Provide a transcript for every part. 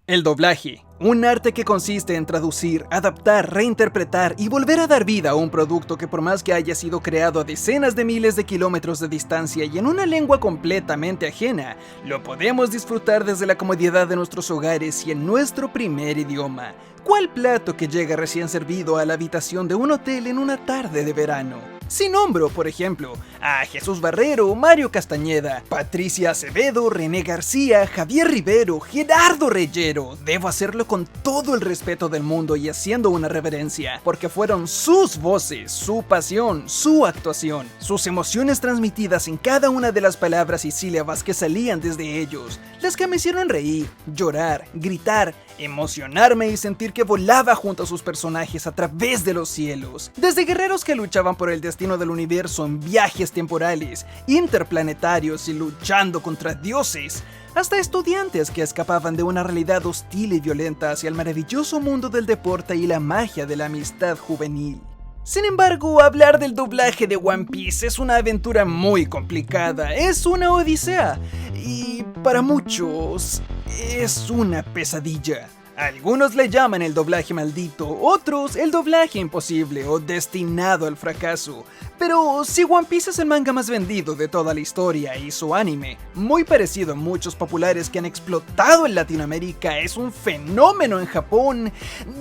El doblaje, un arte que consiste en traducir, adaptar, reinterpretar y volver a dar vida a un producto que por más que haya sido creado a decenas de miles de kilómetros de distancia y en una lengua completamente ajena, lo podemos disfrutar desde la comodidad de nuestros hogares y en nuestro primer idioma. ¿Cuál plato que llega recién servido a la habitación de un hotel en una tarde de verano? Si nombro, por ejemplo, a Jesús Barrero, Mario Castañeda, Patricia Acevedo, René García, Javier Rivero, Gerardo Reyero, debo hacerlo con todo el respeto del mundo y haciendo una reverencia, porque fueron sus voces, su pasión, su actuación, sus emociones transmitidas en cada una de las palabras y sílabas que salían desde ellos, las que me hicieron reír, llorar, gritar, emocionarme y sentir que volaba junto a sus personajes a través de los cielos. Desde guerreros que luchaban por el destino del universo en viajes temporales, interplanetarios y luchando contra dioses, hasta estudiantes que escapaban de una realidad hostil y violenta hacia el maravilloso mundo del deporte y la magia de la amistad juvenil. Sin embargo, hablar del doblaje de One Piece es una aventura muy complicada, es una odisea, y para muchos es una pesadilla. Algunos le llaman el doblaje maldito, otros el doblaje imposible o destinado al fracaso. Pero si One Piece es el manga más vendido de toda la historia y su anime, muy parecido a muchos populares que han explotado en Latinoamérica, es un fenómeno en Japón,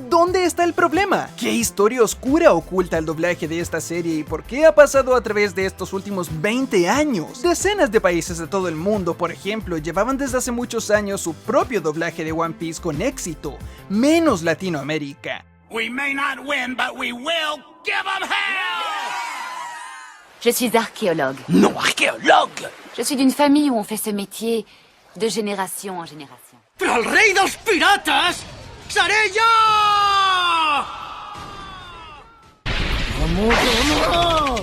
¿dónde está el problema? ¿Qué historia oscura oculta el doblaje de esta serie y por qué ha pasado a través de estos últimos 20 años? Decenas de países de todo el mundo, por ejemplo, llevaban desde hace muchos años su propio doblaje de One Piece con éxito, menos Latinoamérica. We may not win, but we will give them hell! Je suis archéologue. Non, arqueólogo! Je suis d'une famille où on fait ce métier de génération en génération. ¡Pero el rey de los piratas seré yo! ¡Vamos!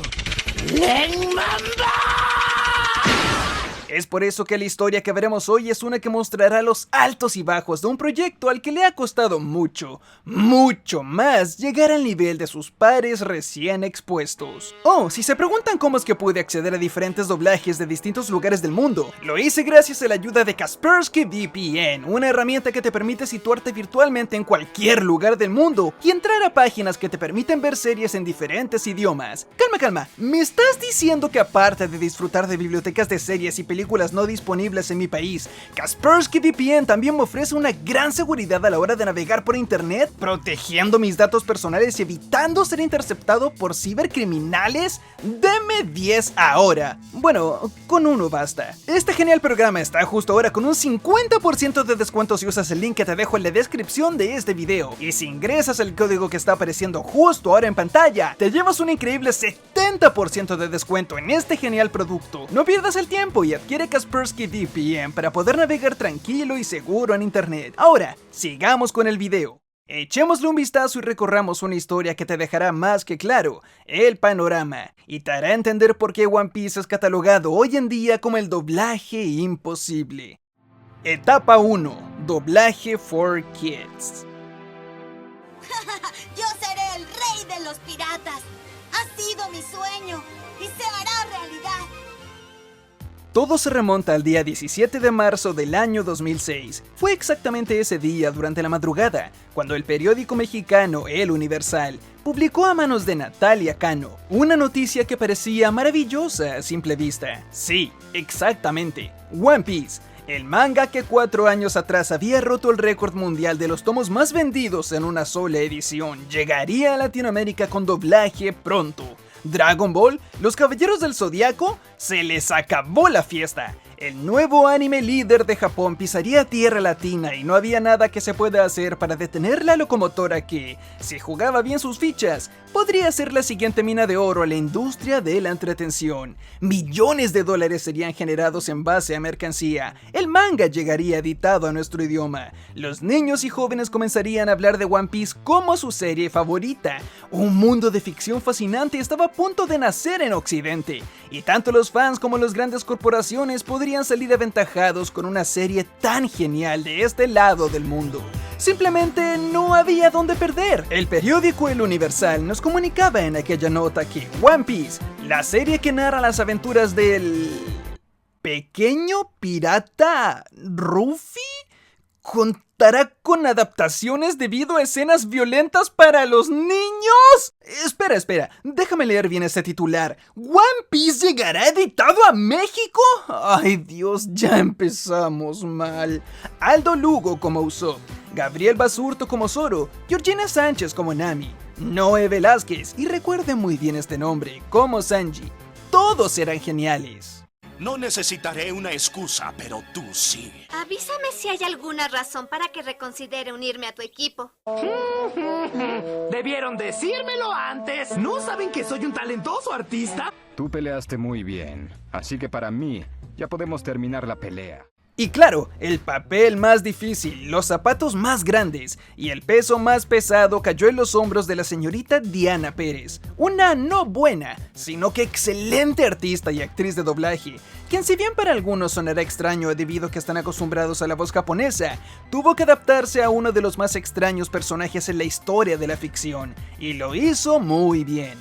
¡Len Mamba! Es por eso que la historia que veremos hoy es una que mostrará los altos y bajos de un proyecto al que le ha costado mucho, mucho más llegar al nivel de sus pares recién expuestos. Oh, si se preguntan cómo es que pude acceder a diferentes doblajes de distintos lugares del mundo, lo hice gracias a la ayuda de Kaspersky VPN, una herramienta que te permite situarte virtualmente en cualquier lugar del mundo y entrar a páginas que te permiten ver series en diferentes idiomas. Calma, ¿me estás diciendo que aparte de disfrutar de bibliotecas de series y películas no disponibles en mi país, Kaspersky VPN también me ofrece una gran seguridad a la hora de navegar por internet, protegiendo mis datos personales y evitando ser interceptado por cibercriminales? ¡Deme 10 ahora! Bueno, con uno basta. Este genial programa está justo ahora con un 50% de descuento si usas el link que te dejo en la descripción de este video. Y si ingresas el código que está apareciendo justo ahora en pantalla, te llevas un increíble 70% de descuento en este genial producto. No pierdas el tiempo y adquiere Kaspersky VPN para poder navegar tranquilo y seguro en internet. Ahora, sigamos con el video. Echémosle un vistazo y recorramos una historia que te dejará más que claro el panorama y te hará entender por qué One Piece es catalogado hoy en día como el doblaje imposible. Etapa 1. Doblaje for Kids. Yo seré el rey de los piratas. Ha sido mi sueño y se hará realidad. Todo se remonta al día 17 de marzo del año 2006. Fue exactamente ese día, durante la madrugada, cuando el periódico mexicano El Universal publicó a manos de Natalia Cano una noticia que parecía maravillosa a simple vista. Sí, exactamente, One Piece, el manga que 4 años atrás había roto el récord mundial de los tomos más vendidos en una sola edición, llegaría a Latinoamérica con doblaje pronto. Dragon Ball, los Caballeros del Zodiaco, se les acabó la fiesta. El nuevo anime líder de Japón pisaría tierra latina y no había nada que se pueda hacer para detener la locomotora que, si jugaba bien sus fichas, podría ser la siguiente mina de oro a la industria de la entretención. Millones de dólares serían generados en base a mercancía. El manga llegaría editado a nuestro idioma. Los niños y jóvenes comenzarían a hablar de One Piece como su serie favorita. Un mundo de ficción fascinante estaba a punto de nacer en Occidente, y tanto los fans como las grandes corporaciones podrían salir aventajados con una serie tan genial de este lado del mundo. Simplemente no había dónde perder. El periódico El Universal nos comunicaba en aquella nota que One Piece, la serie que narra las aventuras del pequeño pirata Ruffy, ¿Contará con adaptaciones debido a escenas violentas para los niños? Espera, déjame leer bien este titular. ¿One Piece llegará editado a México? Ay Dios, ya empezamos mal. Aldo Lugo como Usopp, Gabriel Basurto como Zoro, Georgina Sánchez como Nami, Noé Velázquez, y recuerden muy bien este nombre, como Sanji. Todos serán geniales. No necesitaré una excusa, pero tú sí. Avísame si hay alguna razón para que reconsidere unirme a tu equipo. Debieron decírmelo antes. ¿No saben que soy un talentoso artista? Tú peleaste muy bien, así que para mí ya podemos terminar la pelea. Y claro, el papel más difícil, los zapatos más grandes y el peso más pesado cayó en los hombros de la señorita Diana Pérez, una no buena, sino que excelente artista y actriz de doblaje, quien si bien para algunos sonará extraño debido a que están acostumbrados a la voz japonesa, tuvo que adaptarse a uno de los más extraños personajes en la historia de la ficción, y lo hizo muy bien.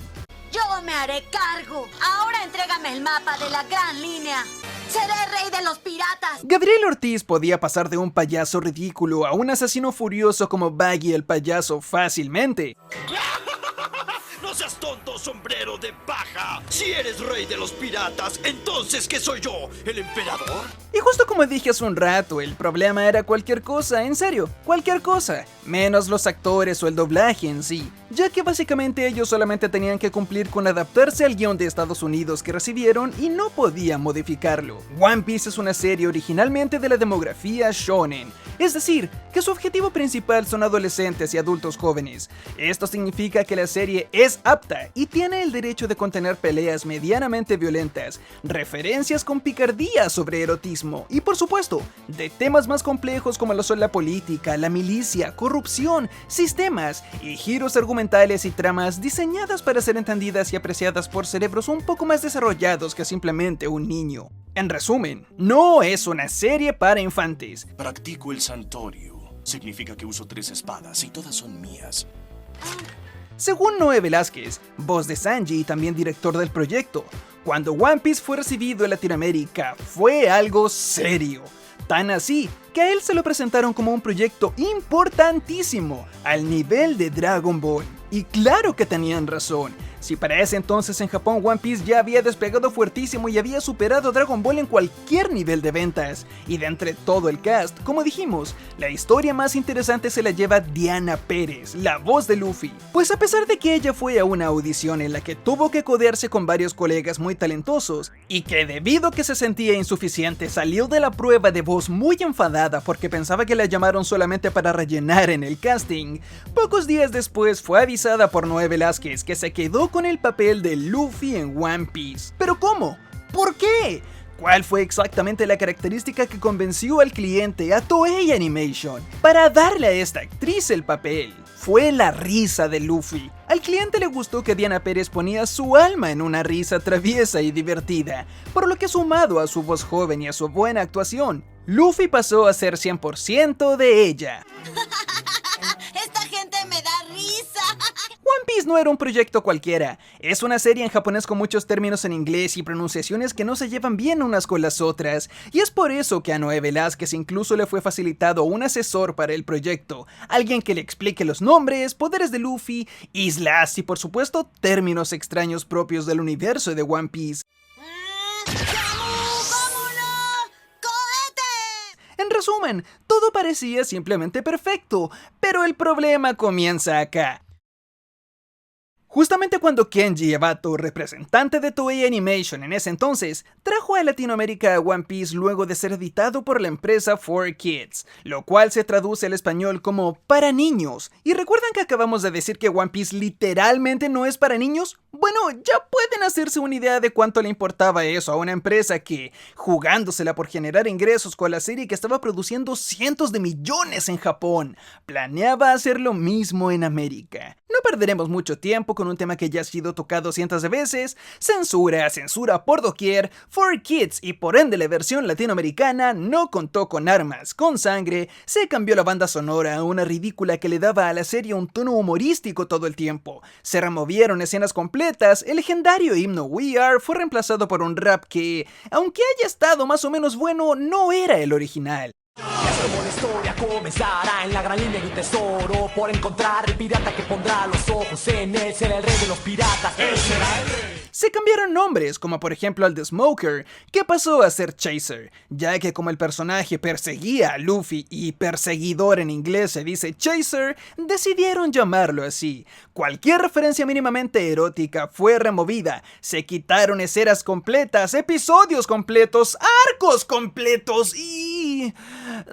Yo me haré cargo. Ahora entrégame el mapa de la Gran Línea. Seré rey de los piratas. Gabriel Ortiz podía pasar de un payaso ridículo a un asesino furioso como Baggy el payaso fácilmente. ¡No seas tonto, sombrero de paja! Si eres rey de los piratas, ¿entonces qué soy yo? ¿El emperador? Y justo como dije hace un rato, el problema era cualquier cosa, en serio, cualquier cosa, menos los actores o el doblaje en sí, ya que básicamente ellos solamente tenían que cumplir con adaptarse al guión de Estados Unidos que recibieron y no podían modificarlo. One Piece es una serie originalmente de la demografía shonen, es decir, que su objetivo principal son adolescentes y adultos jóvenes. Esto significa que la serie es apta y tiene el derecho de contener peleas medianamente violentas, referencias con picardía sobre erotismo y por supuesto, de temas más complejos como lo son la política, la milicia, corrupción, sistemas y giros argumentales y tramas diseñadas para ser entendidas y apreciadas por cerebros un poco más desarrollados que simplemente un niño. En resumen, no es una serie para infantes. Practico el Santorio. Significa que uso 3 espadas y todas son mías. Según Noé Velázquez, voz de Sanji y también director del proyecto, cuando One Piece fue recibido en Latinoamérica fue algo serio. Tan así que a él se lo presentaron como un proyecto importantísimo, al nivel de Dragon Ball. Y claro que tenían razón. Si para ese entonces en Japón One Piece ya había despegado fuertísimo y había superado a Dragon Ball en cualquier nivel de ventas, y de entre todo el cast, como dijimos, la historia más interesante se la lleva Diana Pérez, la voz de Luffy. Pues a pesar de que ella fue a una audición en la que tuvo que codearse con varios colegas muy talentosos, y que debido a que se sentía insuficiente salió de la prueba de voz muy enfadada porque pensaba que la llamaron solamente para rellenar en el casting, pocos días después fue avisada por Noé Velázquez que se quedó con el papel de Luffy en One Piece. ¿Pero cómo? ¿Por qué? ¿Cuál fue exactamente la característica que convenció al cliente, a Toei Animation, para darle a esta actriz el papel? Fue la risa de Luffy. Al cliente le gustó que Diana Pérez ponía su alma en una risa traviesa y divertida, por lo que sumado a su voz joven y a su buena actuación, Luffy pasó a ser 100% de ella. Esta gente me da risa. One Piece no era un proyecto cualquiera, es una serie en japonés con muchos términos en inglés y pronunciaciones que no se llevan bien unas con las otras, y es por eso que a Noé Velázquez incluso le fue facilitado un asesor para el proyecto, alguien que le explique los nombres, poderes de Luffy, islas y por supuesto términos extraños propios del universo de One Piece. En resumen, todo parecía simplemente perfecto, pero el problema comienza acá. Justamente cuando Kenji Yabato, representante de Toei Animation en ese entonces, trajo a Latinoamérica a One Piece luego de ser editado por la empresa 4Kids, lo cual se traduce al español como para niños. ¿Y recuerdan que acabamos de decir que One Piece literalmente no es para niños? Bueno, ya pueden hacerse una idea de cuánto le importaba eso a una empresa que, jugándosela por generar ingresos con la serie que estaba produciendo cientos de millones en Japón, planeaba hacer lo mismo en América. No perderemos mucho tiempo con un tema que ya ha sido tocado cientos de veces: censura por doquier. 4Kids y por ende la versión latinoamericana no contó con armas, con sangre, se cambió la banda sonora a una ridícula que le daba a la serie un tono humorístico todo el tiempo, se removieron escenas completas, el legendario himno We Are fue reemplazado por un rap que, aunque haya estado más o menos bueno, no era el original. Como la historia comenzará en la gran línea de un tesoro por encontrar el pirata que pondrá los ojos en él. Será el rey de los piratas, él será el rey. Se cambiaron nombres, como por ejemplo al de Smoker, que pasó a ser Chaser, ya que como el personaje perseguía a Luffy y perseguidor en inglés se dice Chaser, decidieron llamarlo así. Cualquier referencia mínimamente erótica fue removida, se quitaron escenas completas, episodios completos, arcos completos y...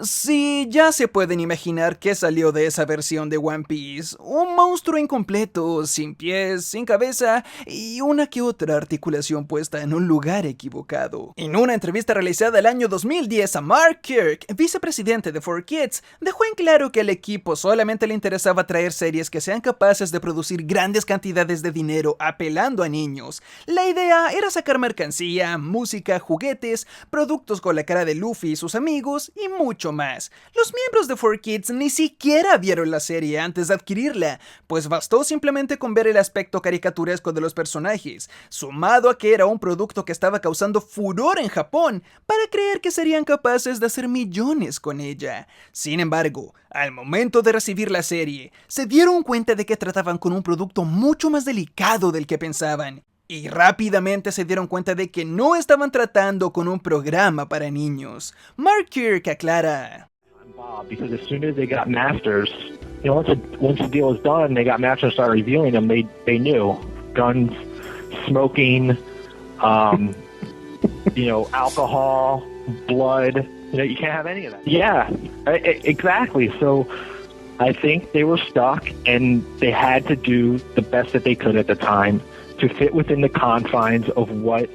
sí, ya se pueden imaginar qué salió de esa versión de One Piece. Un monstruo incompleto, sin pies, sin cabeza y una que otra articulación puesta en un lugar equivocado. En una entrevista realizada el año 2010 a Mark Kirk, vicepresidente de 4Kids, dejó en claro que al equipo solamente le interesaba traer series que sean capaces de producir grandes cantidades de dinero apelando a niños. La idea era sacar mercancía, música, juguetes, productos con la cara de Luffy y sus amigos y mucho más. Los miembros de 4Kids ni siquiera vieron la serie antes de adquirirla, pues bastó simplemente con ver el aspecto caricaturesco de los personajes, sumado a que era un producto que estaba causando furor en Japón, para creer que serían capaces de hacer millones con ella. Sin embargo, al momento de recibir la serie, se dieron cuenta de que trataban con un producto mucho más delicado del que pensaban. Y rápidamente se dieron cuenta de que no estaban tratando con un programa para niños. Mark Kirk aclara: because as soon as they got masters, once the deal was done, they got masters, started reviewing them. They knew guns, smoking, alcohol, blood. You can't have any of that. Yeah, exactly. So I think they were stuck, and they had to do the best that they could at the time to fit within the confines of what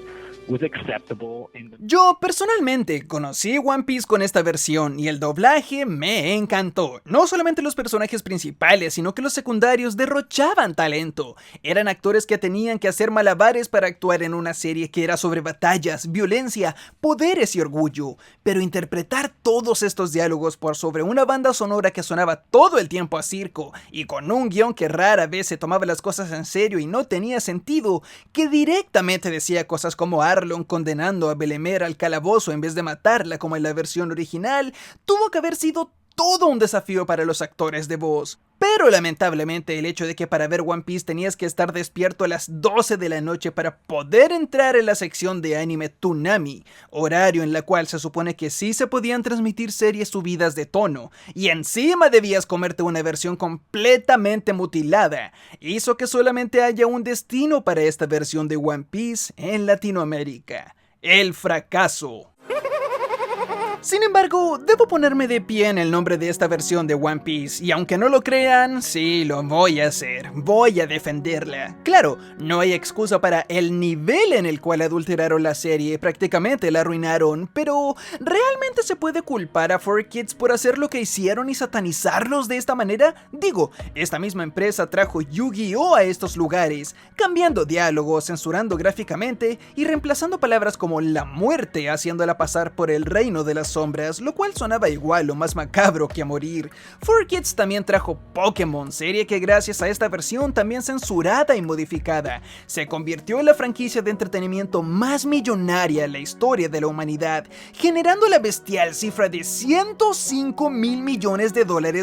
was acceptable in the... Yo personalmente conocí One Piece con esta versión y el doblaje me encantó. No solamente los personajes principales, sino que los secundarios derrochaban talento. Eran actores que tenían que hacer malabares para actuar en una serie que era sobre batallas, violencia, poderes y orgullo. Pero interpretar todos estos diálogos por sobre una banda sonora que sonaba todo el tiempo a circo y con un guión que rara vez se tomaba las cosas en serio y no tenía sentido, que directamente decía cosas como Arlong condenando a Belemer al calabozo en vez de matarla como en la versión original, tuvo que haber sido todo un desafío para los actores de voz. Pero lamentablemente el hecho de que para ver One Piece tenías que estar despierto a las 12 de la noche para poder entrar en la sección de anime Toonami, horario en la cual se supone que sí se podían transmitir series subidas de tono, y encima debías comerte una versión completamente mutilada, hizo que solamente haya un destino para esta versión de One Piece en Latinoamérica: el fracaso. Sin embargo, debo ponerme de pie en el nombre de esta versión de One Piece, y aunque no lo crean, sí lo voy a hacer, voy a defenderla. Claro, no hay excusa para el nivel en el cual adulteraron la serie, prácticamente la arruinaron, pero ¿realmente se puede culpar a 4Kids por hacer lo que hicieron y satanizarlos de esta manera? Digo, esta misma empresa trajo Yu-Gi-Oh! A estos lugares, cambiando diálogos, censurando gráficamente y reemplazando palabras como la muerte, haciéndola pasar por el reino de las sombras, lo cual sonaba igual o más macabro que a morir. 4Kids también trajo Pokémon, serie que gracias a esta versión también censurada y modificada, se convirtió en la franquicia de entretenimiento más millonaria en la historia de la humanidad, generando la bestial cifra de $105 mil millones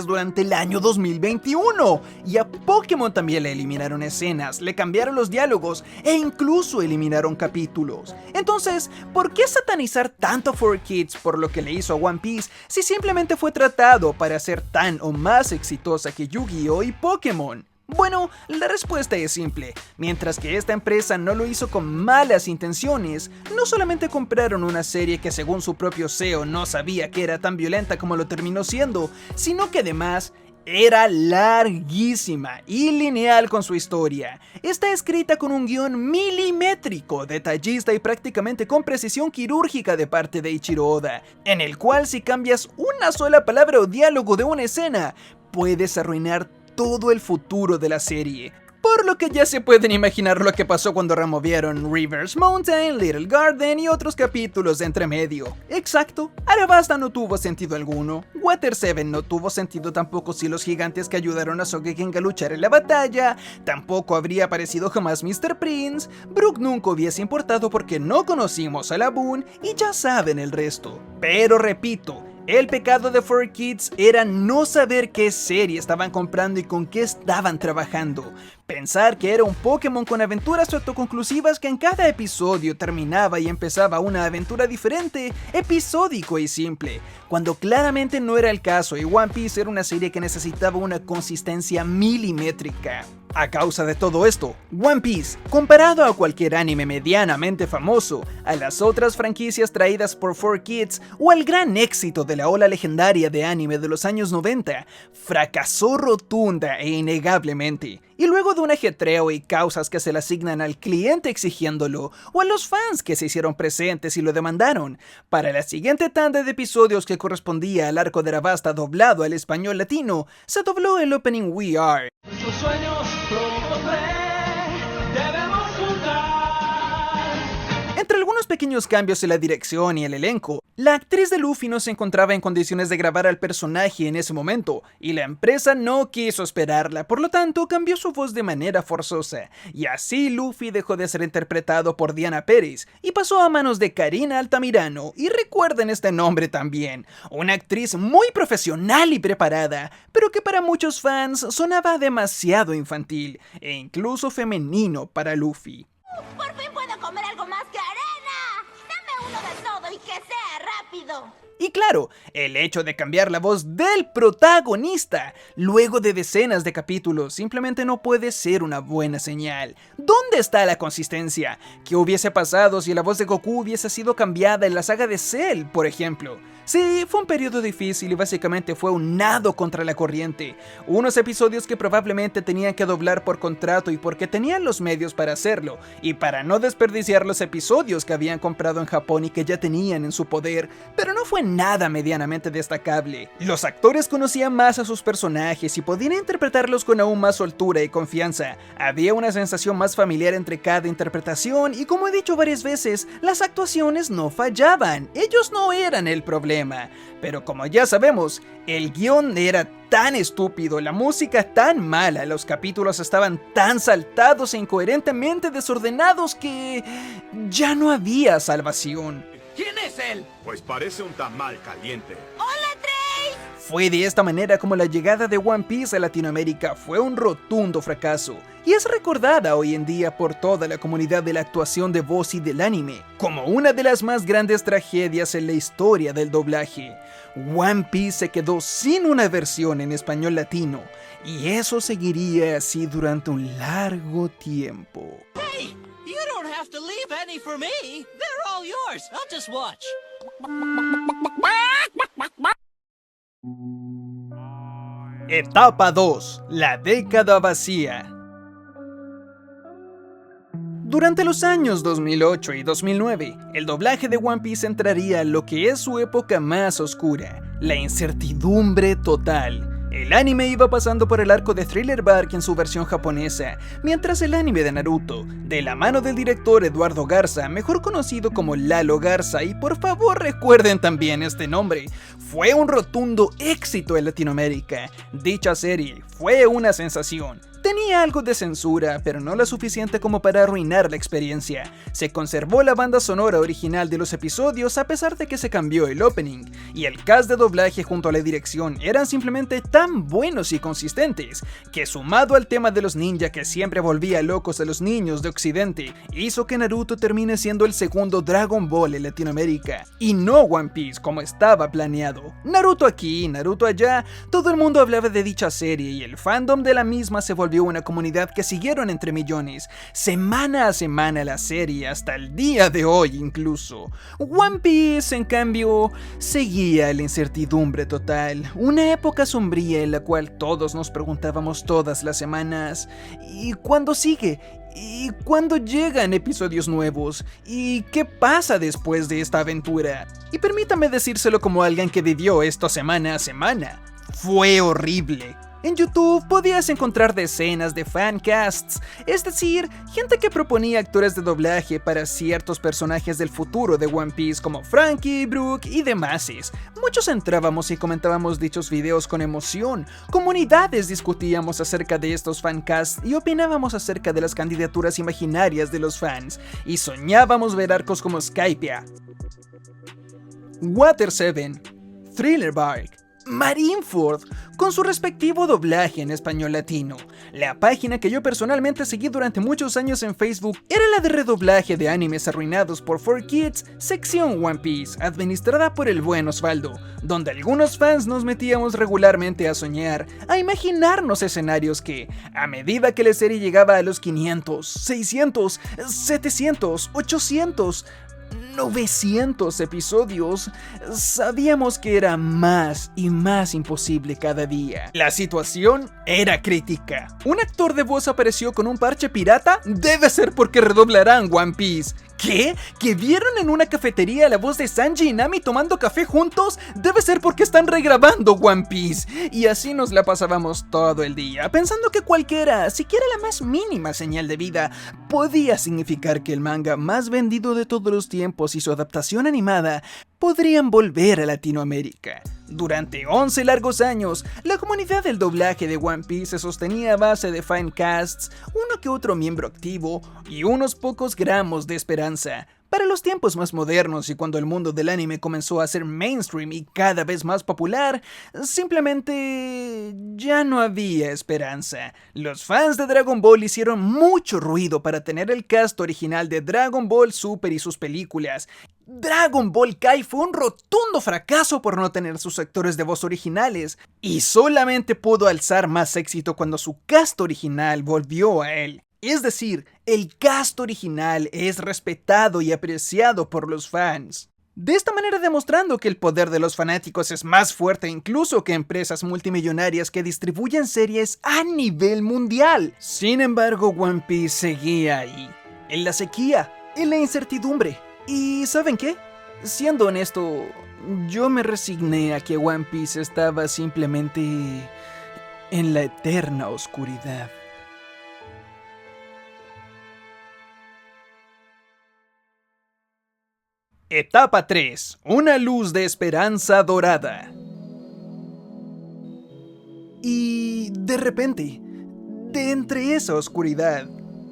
durante el año 2021. Y a Pokémon también le eliminaron escenas, le cambiaron los diálogos e incluso eliminaron capítulos. Entonces, ¿por qué satanizar tanto a 4Kids por lo que le hizo a One Piece si simplemente fue tratado para ser tan o más exitosa que Yu-Gi-Oh! Y Pokémon? Bueno, la respuesta es simple. Mientras que esta empresa no lo hizo con malas intenciones, no solamente compraron una serie que según su propio CEO no sabía que era tan violenta como lo terminó siendo, sino que además era larguísima y lineal con su historia. Está escrita con un guión milimétrico, detallista y prácticamente con precisión quirúrgica de parte de Eiichiro Oda, en el cual si cambias una sola palabra o diálogo de una escena, puedes arruinar todo el futuro de la serie. Por lo que ya se pueden imaginar lo que pasó cuando removieron Rivers Mountain, Little Garden y otros capítulos de entremedio. Exacto, Arabasta no tuvo sentido alguno, Water 7 no tuvo sentido tampoco si los gigantes que ayudaron a Sogeking a luchar en la batalla, tampoco habría aparecido jamás Mr. Prince, Brook nunca hubiese importado porque no conocimos a Laboon y ya saben el resto. Pero repito, El pecado de 4Kids era no saber qué serie estaban comprando y con qué estaban trabajando. Pensar que era un Pokémon con aventuras autoconclusivas que en cada episodio terminaba y empezaba una aventura diferente, episódico y simple, cuando claramente no era el caso y One Piece era una serie que necesitaba una consistencia milimétrica. A causa de todo esto, One Piece, comparado a cualquier anime medianamente famoso, a las otras franquicias traídas por 4Kids o al gran éxito de la ola legendaria de anime de los años 90, fracasó rotunda e innegablemente. Y luego de un ajetreo y causas que se le asignan al cliente exigiéndolo, o a los fans que se hicieron presentes y lo demandaron, para la siguiente tanda de episodios que correspondía al arco de Arabasta doblado al español latino, se dobló el opening We Are. Nuestros sueños debemos juntar. Entre algunos pequeños cambios en la dirección y el elenco, la actriz de Luffy no se encontraba en condiciones de grabar al personaje en ese momento, y la empresa no quiso esperarla, por lo tanto cambió su voz de manera forzosa, y así Luffy dejó de ser interpretado por Diana Pérez, y pasó a manos de Karina Altamirano, y recuerden este nombre también, una actriz muy profesional y preparada, pero que para muchos fans sonaba demasiado infantil, e incluso femenino para Luffy. ¡Por fin puedo comer algo más que arena! ¡Dame uno de todo y que sea rápido! Y claro, el hecho de cambiar la voz del protagonista luego de decenas de capítulos simplemente no puede ser una buena señal. ¿Dónde está la consistencia? ¿Qué hubiese pasado si la voz de Goku hubiese sido cambiada en la saga de Cell, por ejemplo? Sí, fue un periodo difícil y básicamente fue un nado contra la corriente. Unos episodios que probablemente tenían que doblar por contrato y porque tenían los medios para hacerlo, y para no desperdiciar los episodios que habían comprado en Japón y que ya tenían en su poder, pero no fue nada medianamente destacable. Los actores conocían más a sus personajes y podían interpretarlos con aún más soltura y confianza. Había una sensación más familiar entre cada interpretación y, como he dicho varias veces, las actuaciones no fallaban. Ellos no eran el problema. Pero como ya sabemos, el guión era tan estúpido, la música tan mala, los capítulos estaban tan saltados e incoherentemente desordenados que ya no había salvación. ¿Quién es él? Pues parece un tamal caliente. Fue de esta manera como la llegada de One Piece a Latinoamérica fue un rotundo fracaso, y es recordada hoy en día por toda la comunidad de la actuación de voz y del anime, como una de las más grandes tragedias en la historia del doblaje. One Piece se quedó sin una versión en español latino, y eso seguiría así durante un largo tiempo. Hey, you don't have to leave any for me. They're all yours. I'll just watch. Etapa 2. La década vacía. Durante los años 2008 y 2009, el doblaje de One Piece entraría a lo que es su época más oscura, la incertidumbre total. El anime iba pasando por el arco de Thriller Bark en su versión japonesa, mientras el anime de Naruto, de la mano del director Eduardo Garza, mejor conocido como Lalo Garza, y por favor recuerden también este nombre, fue un rotundo éxito en Latinoamérica. Dicha serie fue una sensación. Tenía algo de censura, pero no lo suficiente como para arruinar la experiencia. Se conservó la banda sonora original de los episodios a pesar de que se cambió el opening, y el cast de doblaje junto a la dirección eran simplemente tan buenos y consistentes, que sumado al tema de los ninja que siempre volvía locos a los niños de Occidente, hizo que Naruto termine siendo el segundo Dragon Ball en Latinoamérica, y no One Piece como estaba planeado. Naruto aquí, Naruto allá, todo el mundo hablaba de dicha serie y el fandom de la misma se volvió una comunidad que siguieron entre millones, semana a semana la serie, hasta el día de hoy incluso. One Piece, en cambio, seguía la incertidumbre total, una época sombría en la cual todos nos preguntábamos todas las semanas, ¿y cuándo sigue? ¿Y cuándo llegan episodios nuevos? ¿Y qué pasa después de esta aventura? Y permítame decírselo como alguien que vivió esto semana a semana. Fue horrible. En YouTube podías encontrar decenas de fancasts, es decir, gente que proponía actores de doblaje para ciertos personajes del futuro de One Piece como Frankie, Brook y demás. Muchos entrábamos y comentábamos dichos videos con emoción, comunidades discutíamos acerca de estos fancasts y opinábamos acerca de las candidaturas imaginarias de los fans, y soñábamos ver arcos como Skypiea, Water 7, Thriller Bark, Marineford, con su respectivo doblaje en español latino. La página que yo personalmente seguí durante muchos años en Facebook era la de redoblaje de animes arruinados por 4Kids, sección One Piece, administrada por el buen Osvaldo, donde algunos fans nos metíamos regularmente a soñar, a imaginarnos escenarios que, a medida que la serie llegaba a los 500, 600, 700, 800... 900 episodios, sabíamos que era más y más imposible cada día. La situación era crítica. ¿Un actor de voz apareció con un parche pirata? Debe ser porque redoblarán One Piece. ¿Qué? ¿Que vieron en una cafetería la voz de Sanji y Nami tomando café juntos? Debe ser porque están regrabando One Piece. Y así nos la pasábamos todo el día, pensando que cualquiera, siquiera la más mínima señal de vida, podía significar que el manga más vendido de todos los tiempos y su adaptación animada podrían volver a Latinoamérica. Durante 11 largos años, la comunidad del doblaje de One Piece se sostenía a base de fancasts, uno que otro miembro activo y unos pocos gramos de esperanza. Para los tiempos más modernos y cuando el mundo del anime comenzó a ser mainstream y cada vez más popular, simplemente ya no había esperanza. Los fans de Dragon Ball hicieron mucho ruido para tener el cast original de Dragon Ball Super y sus películas. Dragon Ball Kai fue un rotundo fracaso por no tener sus actores de voz originales, y solamente pudo alzar más éxito cuando su cast original volvió a él. Es decir, el cast original es respetado y apreciado por los fans. De esta manera demostrando que el poder de los fanáticos es más fuerte incluso que empresas multimillonarias que distribuyen series a nivel mundial. Sin embargo, One Piece seguía ahí, en la sequía, en la incertidumbre. ¿Y saben qué? Siendo honesto, yo me resigné a que One Piece estaba simplemente en la eterna oscuridad. Etapa 3. Una luz de esperanza dorada. Y de repente, de entre esa oscuridad,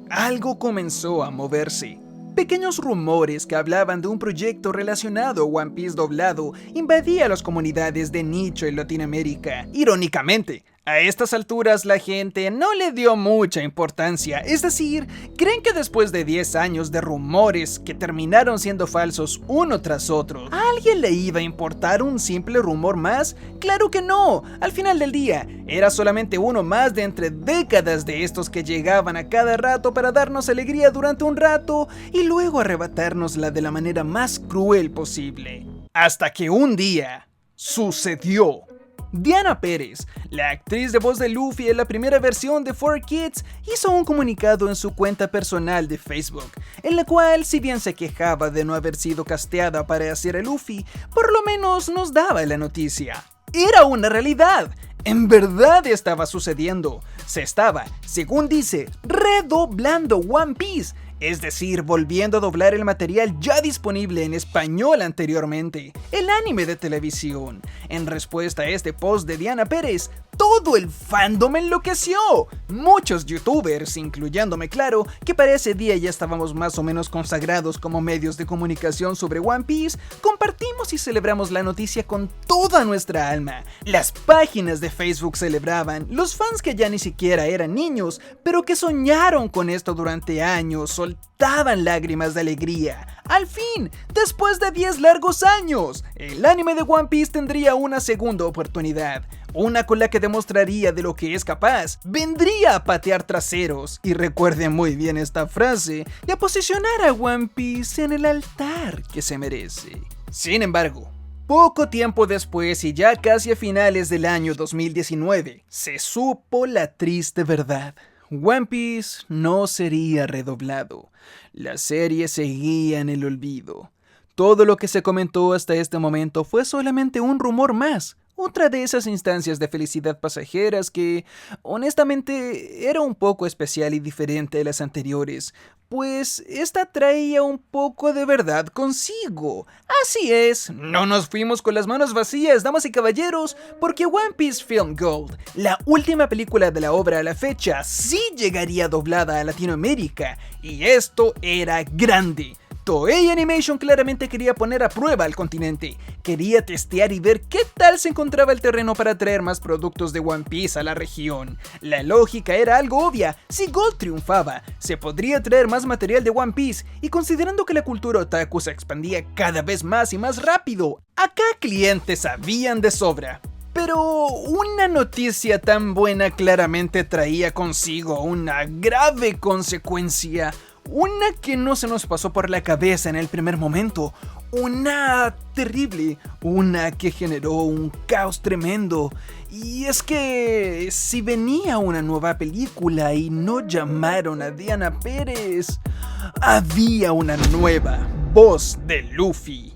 algo comenzó a moverse. Pequeños rumores que hablaban de un proyecto relacionado a One Piece doblado invadía las comunidades de nicho en Latinoamérica. Irónicamente, a estas alturas la gente no le dio mucha importancia, es decir, ¿creen que después de 10 años de rumores que terminaron siendo falsos uno tras otro, ¿a alguien le iba a importar un simple rumor más? ¡Claro que no! Al final del día, era solamente uno más de entre décadas de estos que llegaban a cada rato para darnos alegría durante un rato y luego arrebatárnosla de la manera más cruel posible. Hasta que un día sucedió. Diana Pérez, la actriz de voz de Luffy en la primera versión de 4Kids, hizo un comunicado en su cuenta personal de Facebook, en la cual, si bien se quejaba de no haber sido casteada para hacer a Luffy, por lo menos nos daba la noticia. ¡Era una realidad! En verdad estaba sucediendo. Se estaba, según dice, redoblando One Piece, es decir, volviendo a doblar el material ya disponible en español anteriormente, el anime de televisión. En respuesta a este post de Diana Pérez, todo el fandom enloqueció. Muchos youtubers, incluyéndome claro, que para ese día ya estábamos más o menos consagrados como medios de comunicación sobre One Piece, compartimos y celebramos la noticia con toda nuestra alma. Las páginas de Facebook celebraban, los fans que ya ni siquiera eran niños, pero que soñaron con esto durante años, soltaban lágrimas de alegría. Al fin, después de 10 largos años, el anime de One Piece tendría una segunda oportunidad. Una con la que demostraría de lo que es capaz, vendría a patear traseros, y recuerden muy bien esta frase, y a posicionar a One Piece en el altar que se merece. Sin embargo, poco tiempo después y ya casi a finales del año 2019, se supo la triste verdad. One Piece no sería redoblado. La serie seguía en el olvido. Todo lo que se comentó hasta este momento fue solamente un rumor más. Otra de esas instancias de felicidad pasajeras que, honestamente, era un poco especial y diferente de las anteriores, pues esta traía un poco de verdad consigo. Así es, no nos fuimos con las manos vacías, damas y caballeros, porque One Piece Film Gold, la última película de la obra a la fecha, sí llegaría doblada a Latinoamérica, y esto era grande. Toei Animation claramente quería poner a prueba al continente, quería testear y ver qué tal se encontraba el terreno para traer más productos de One Piece a la región. La lógica era algo obvia: si Gold triunfaba, se podría traer más material de One Piece, y considerando que la cultura otaku se expandía cada vez más y más rápido, acá clientes habían de sobra. Pero una noticia tan buena claramente traía consigo una grave consecuencia. Una que no se nos pasó por la cabeza en el primer momento, una terrible, una que generó un caos tremendo. Y es que si venía una nueva película y no llamaron a Diana Pérez, había una nueva voz de Luffy.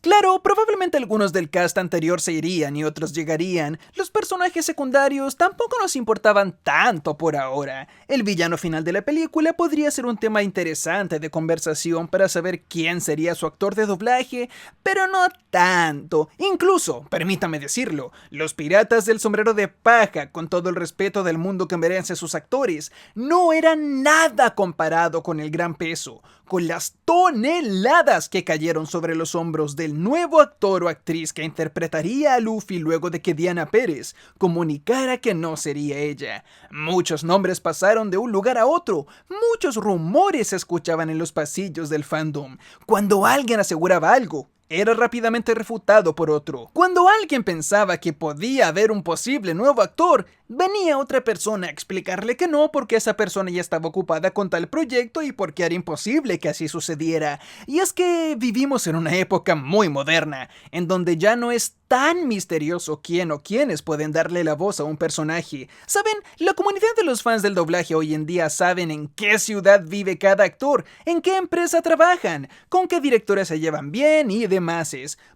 Claro, probablemente algunos del cast anterior se irían y otros llegarían. Los personajes secundarios tampoco nos importaban tanto por ahora. El villano final de la película podría ser un tema interesante de conversación para saber quién sería su actor de doblaje, pero no tanto. Incluso, permítame decirlo, los piratas del sombrero de paja, con todo el respeto del mundo que merecen sus actores, no eran nada comparado con el gran peso, con las toneladas que cayeron sobre los hombros del nuevo actor o actriz que interpretaría a Luffy luego de que Diana Pérez comunicara que no sería ella. Muchos nombres pasaron de un lugar a otro, muchos rumores se escuchaban en los pasillos del fandom. Cuando alguien aseguraba algo, era rápidamente refutado por otro. Cuando alguien pensaba que podía haber un posible nuevo actor, venía otra persona a explicarle que no, porque esa persona ya estaba ocupada con tal proyecto y porque era imposible que así sucediera. Y es que vivimos en una época muy moderna, en donde ya no es tan misterioso quién o quiénes pueden darle la voz a un personaje. ¿Saben? La comunidad de los fans del doblaje hoy en día saben en qué ciudad vive cada actor, en qué empresa trabajan, con qué directores se llevan bien y demás.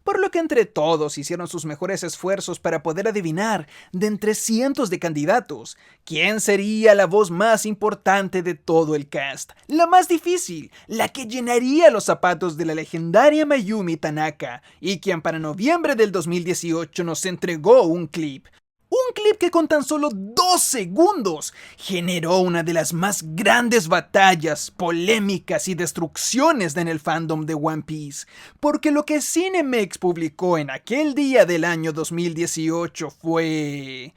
Por lo que entre todos hicieron sus mejores esfuerzos para poder adivinar, de entre cientos de candidatos, quién sería la voz más importante de todo el cast, la más difícil, la que llenaría los zapatos de la legendaria Mayumi Tanaka, y quien para noviembre del 2018 nos entregó un clip. Un clip que con tan solo 2 segundos generó una de las más grandes batallas, polémicas y destrucciones en el fandom de One Piece. Porque lo que Cinemex publicó en aquel día del año 2018 fue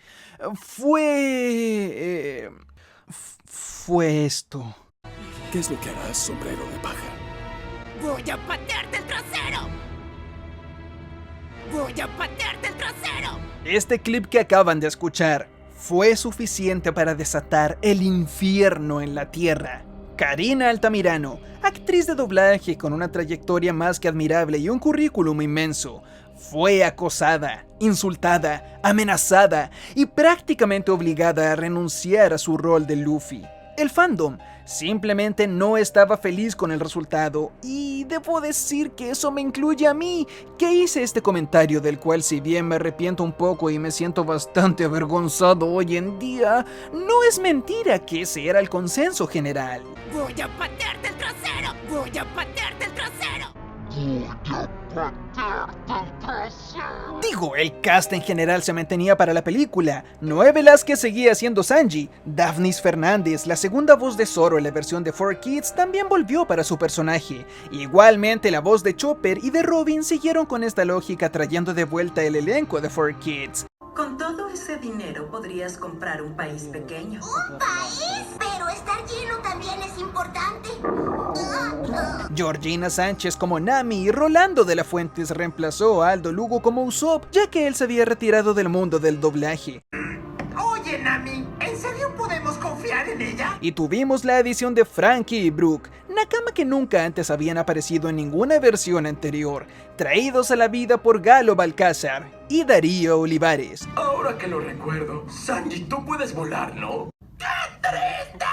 esto. ¿Qué es lo que harás, sombrero de paja? ¡Voy a patearte el trasero! ¡Voy a patearte el trasero! Este clip que acaban de escuchar fue suficiente para desatar el infierno en la tierra. Karina Altamirano, actriz de doblaje con una trayectoria más que admirable y un currículum inmenso, fue acosada, insultada, amenazada y prácticamente obligada a renunciar a su rol de Luffy. El fandom simplemente no estaba feliz con el resultado, y debo decir que eso me incluye a mí, que hice este comentario del cual, si bien me arrepiento un poco y me siento bastante avergonzado hoy en día, no es mentira que ese era el consenso general. ¡Voy a patearte el trasero! ¡Voy a patearte el trasero! Digo, el cast en general se mantenía para la película. Noé Velázquez seguía siendo Sanji. Daphnis Fernández, la segunda voz de Zoro en la versión de 4Kids, también volvió para su personaje. Igualmente la voz de Chopper y de Robin siguieron con esta lógica, trayendo de vuelta el elenco de 4Kids. Con todo ese dinero podrías comprar un país pequeño. ¿Un país? Pero estar lleno también es importante. Georgina Sánchez como Nami y Rolando de la Fuentes reemplazó a Aldo Lugo como Usopp, ya que él se había retirado del mundo del doblaje. Oye, Nami, ¿en serio podemos confiar en ella? Y tuvimos la adición de Frankie y Brook, Nakama que nunca antes habían aparecido en ninguna versión anterior, traídos a la vida por Galo Balcázar y Darío Olivares. Ahora que lo recuerdo, Sanji, tú puedes volar, ¿no? ¡Qué triste!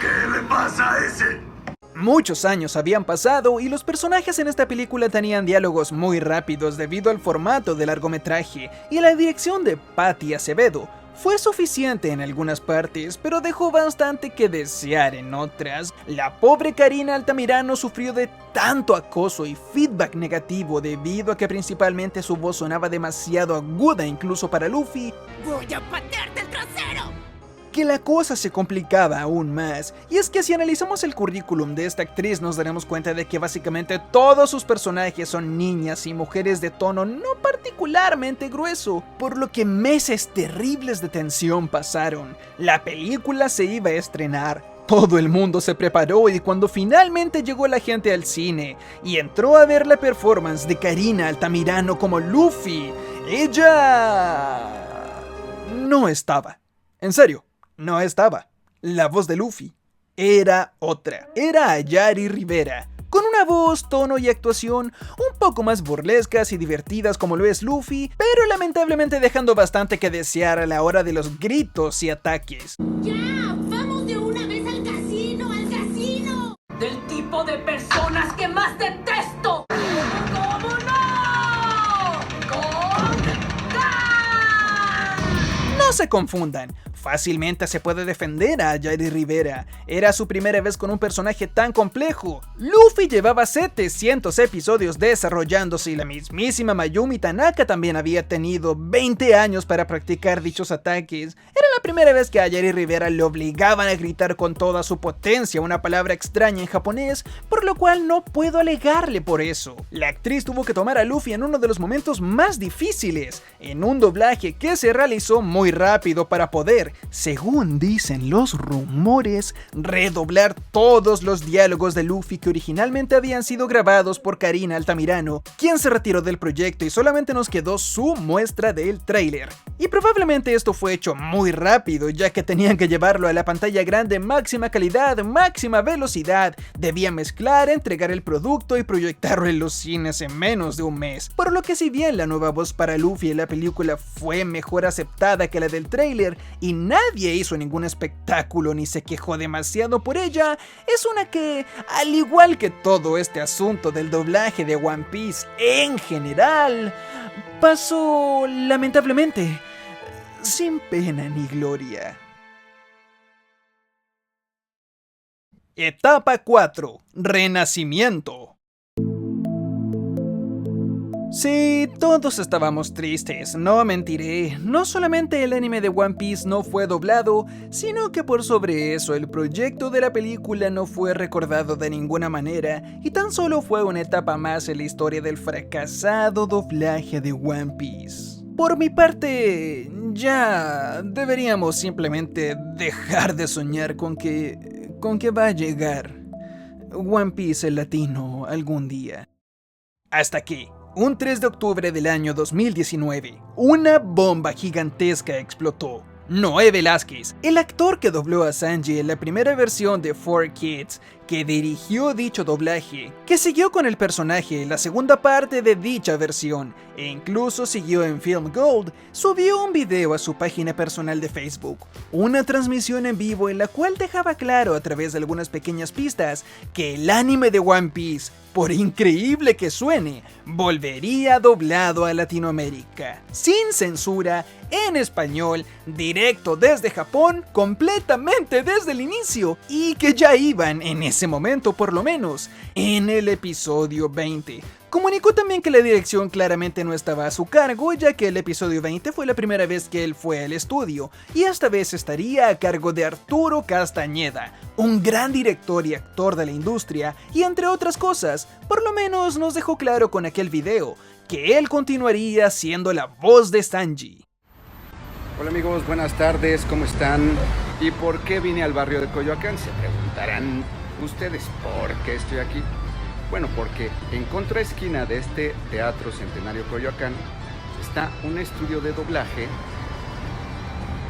¿Qué le pasa a ese? Muchos años habían pasado y los personajes en esta película tenían diálogos muy rápidos debido al formato del largometraje, y la dirección de Patty Acevedo fue suficiente en algunas partes, pero dejó bastante que desear en otras. La pobre Karina Altamirano sufrió de tanto acoso y feedback negativo debido a que principalmente su voz sonaba demasiado aguda incluso para Luffy. ¡Voy a patearte el trasero! que la cosa se complicaba aún más. Y es que si analizamos el currículum de esta actriz nos daremos cuenta de que básicamente todos sus personajes son niñas y mujeres de tono no particularmente grueso, por lo que meses terribles de tensión pasaron. La película se iba a estrenar. Todo el mundo se preparó y cuando finalmente llegó la gente al cine y entró a ver la performance de Karina Altamirano como Luffy, ella no estaba. En serio, no estaba. La voz de Luffy era otra. Era Ayari Rivera, con una voz, tono y actuación un poco más burlescas y divertidas como lo es Luffy, pero lamentablemente dejando bastante que desear a la hora de los gritos y ataques. ¡Ya! ¡Vamos de una vez al casino! ¡Al casino! Del tipo de personas que más detesto. ¿Cómo no? No se confundan. Fácilmente se puede defender a Ayari Rivera. Era su primera vez con un personaje tan complejo. Luffy llevaba 700 episodios desarrollándose y la mismísima Mayumi Tanaka también había tenido 20 años para practicar dichos ataques. Era la primera vez que a Ayari Rivera le obligaban a gritar con toda su potencia una palabra extraña en japonés, por lo cual no puedo alegarle por eso. La actriz tuvo que tomar a Luffy en uno de los momentos más difíciles, en un doblaje que se realizó muy rápido para poder, según dicen los rumores, redoblar todos los diálogos de Luffy que originalmente habían sido grabados por Karina Altamirano, quien se retiró del proyecto y solamente nos quedó su muestra del tráiler. Y probablemente esto fue hecho muy rápido, ya que tenían que llevarlo a la pantalla grande, máxima calidad, máxima velocidad, debían mezclar, entregar el producto y proyectarlo en los cines en menos de un mes. Por lo que si bien la nueva voz para Luffy en la película fue mejor aceptada que la del tráiler y nadie hizo ningún espectáculo ni se quejó demasiado por ella, es una que, al igual que todo este asunto del doblaje de One Piece en general, pasó lamentablemente sin pena ni gloria. Etapa 4. Renacimiento. Sí, todos estábamos tristes, no mentiré. No solamente el anime de One Piece no fue doblado, sino que por sobre eso el proyecto de la película no fue recordado de ninguna manera y tan solo fue una etapa más en la historia del fracasado doblaje de One Piece. Por mi parte, ya deberíamos simplemente dejar de soñar con que va a llegar One Piece en latino algún día. Hasta aquí. Un 3 de octubre del año 2019, una bomba gigantesca explotó. Noé Velázquez, el actor que dobló a Sanji en la primera versión de 4Kids, que dirigió dicho doblaje, que siguió con el personaje en la segunda parte de dicha versión, e incluso siguió en Film Gold, subió un video a su página personal de Facebook, una transmisión en vivo en la cual dejaba claro a través de algunas pequeñas pistas que el anime de One Piece, por increíble que suene, volvería doblado a Latinoamérica, sin censura, en español, directo desde Japón, completamente desde el inicio, y que ya iban, en ese momento por lo menos, en el episodio 20. Comunicó también que la dirección claramente no estaba a su cargo, ya que el episodio 20 fue la primera vez que él fue al estudio, y esta vez estaría a cargo de Arturo Castañeda, un gran director y actor de la industria, y entre otras cosas, por lo menos nos dejó claro con aquel video, que él continuaría siendo la voz de Sanji. Hola amigos, buenas tardes, ¿cómo están? ¿Y por qué vine al barrio de Coyoacán? Se preguntarán ustedes, ¿por qué estoy aquí? Bueno, porque en contraesquina de este Teatro Centenario Coyoacán está un estudio de doblaje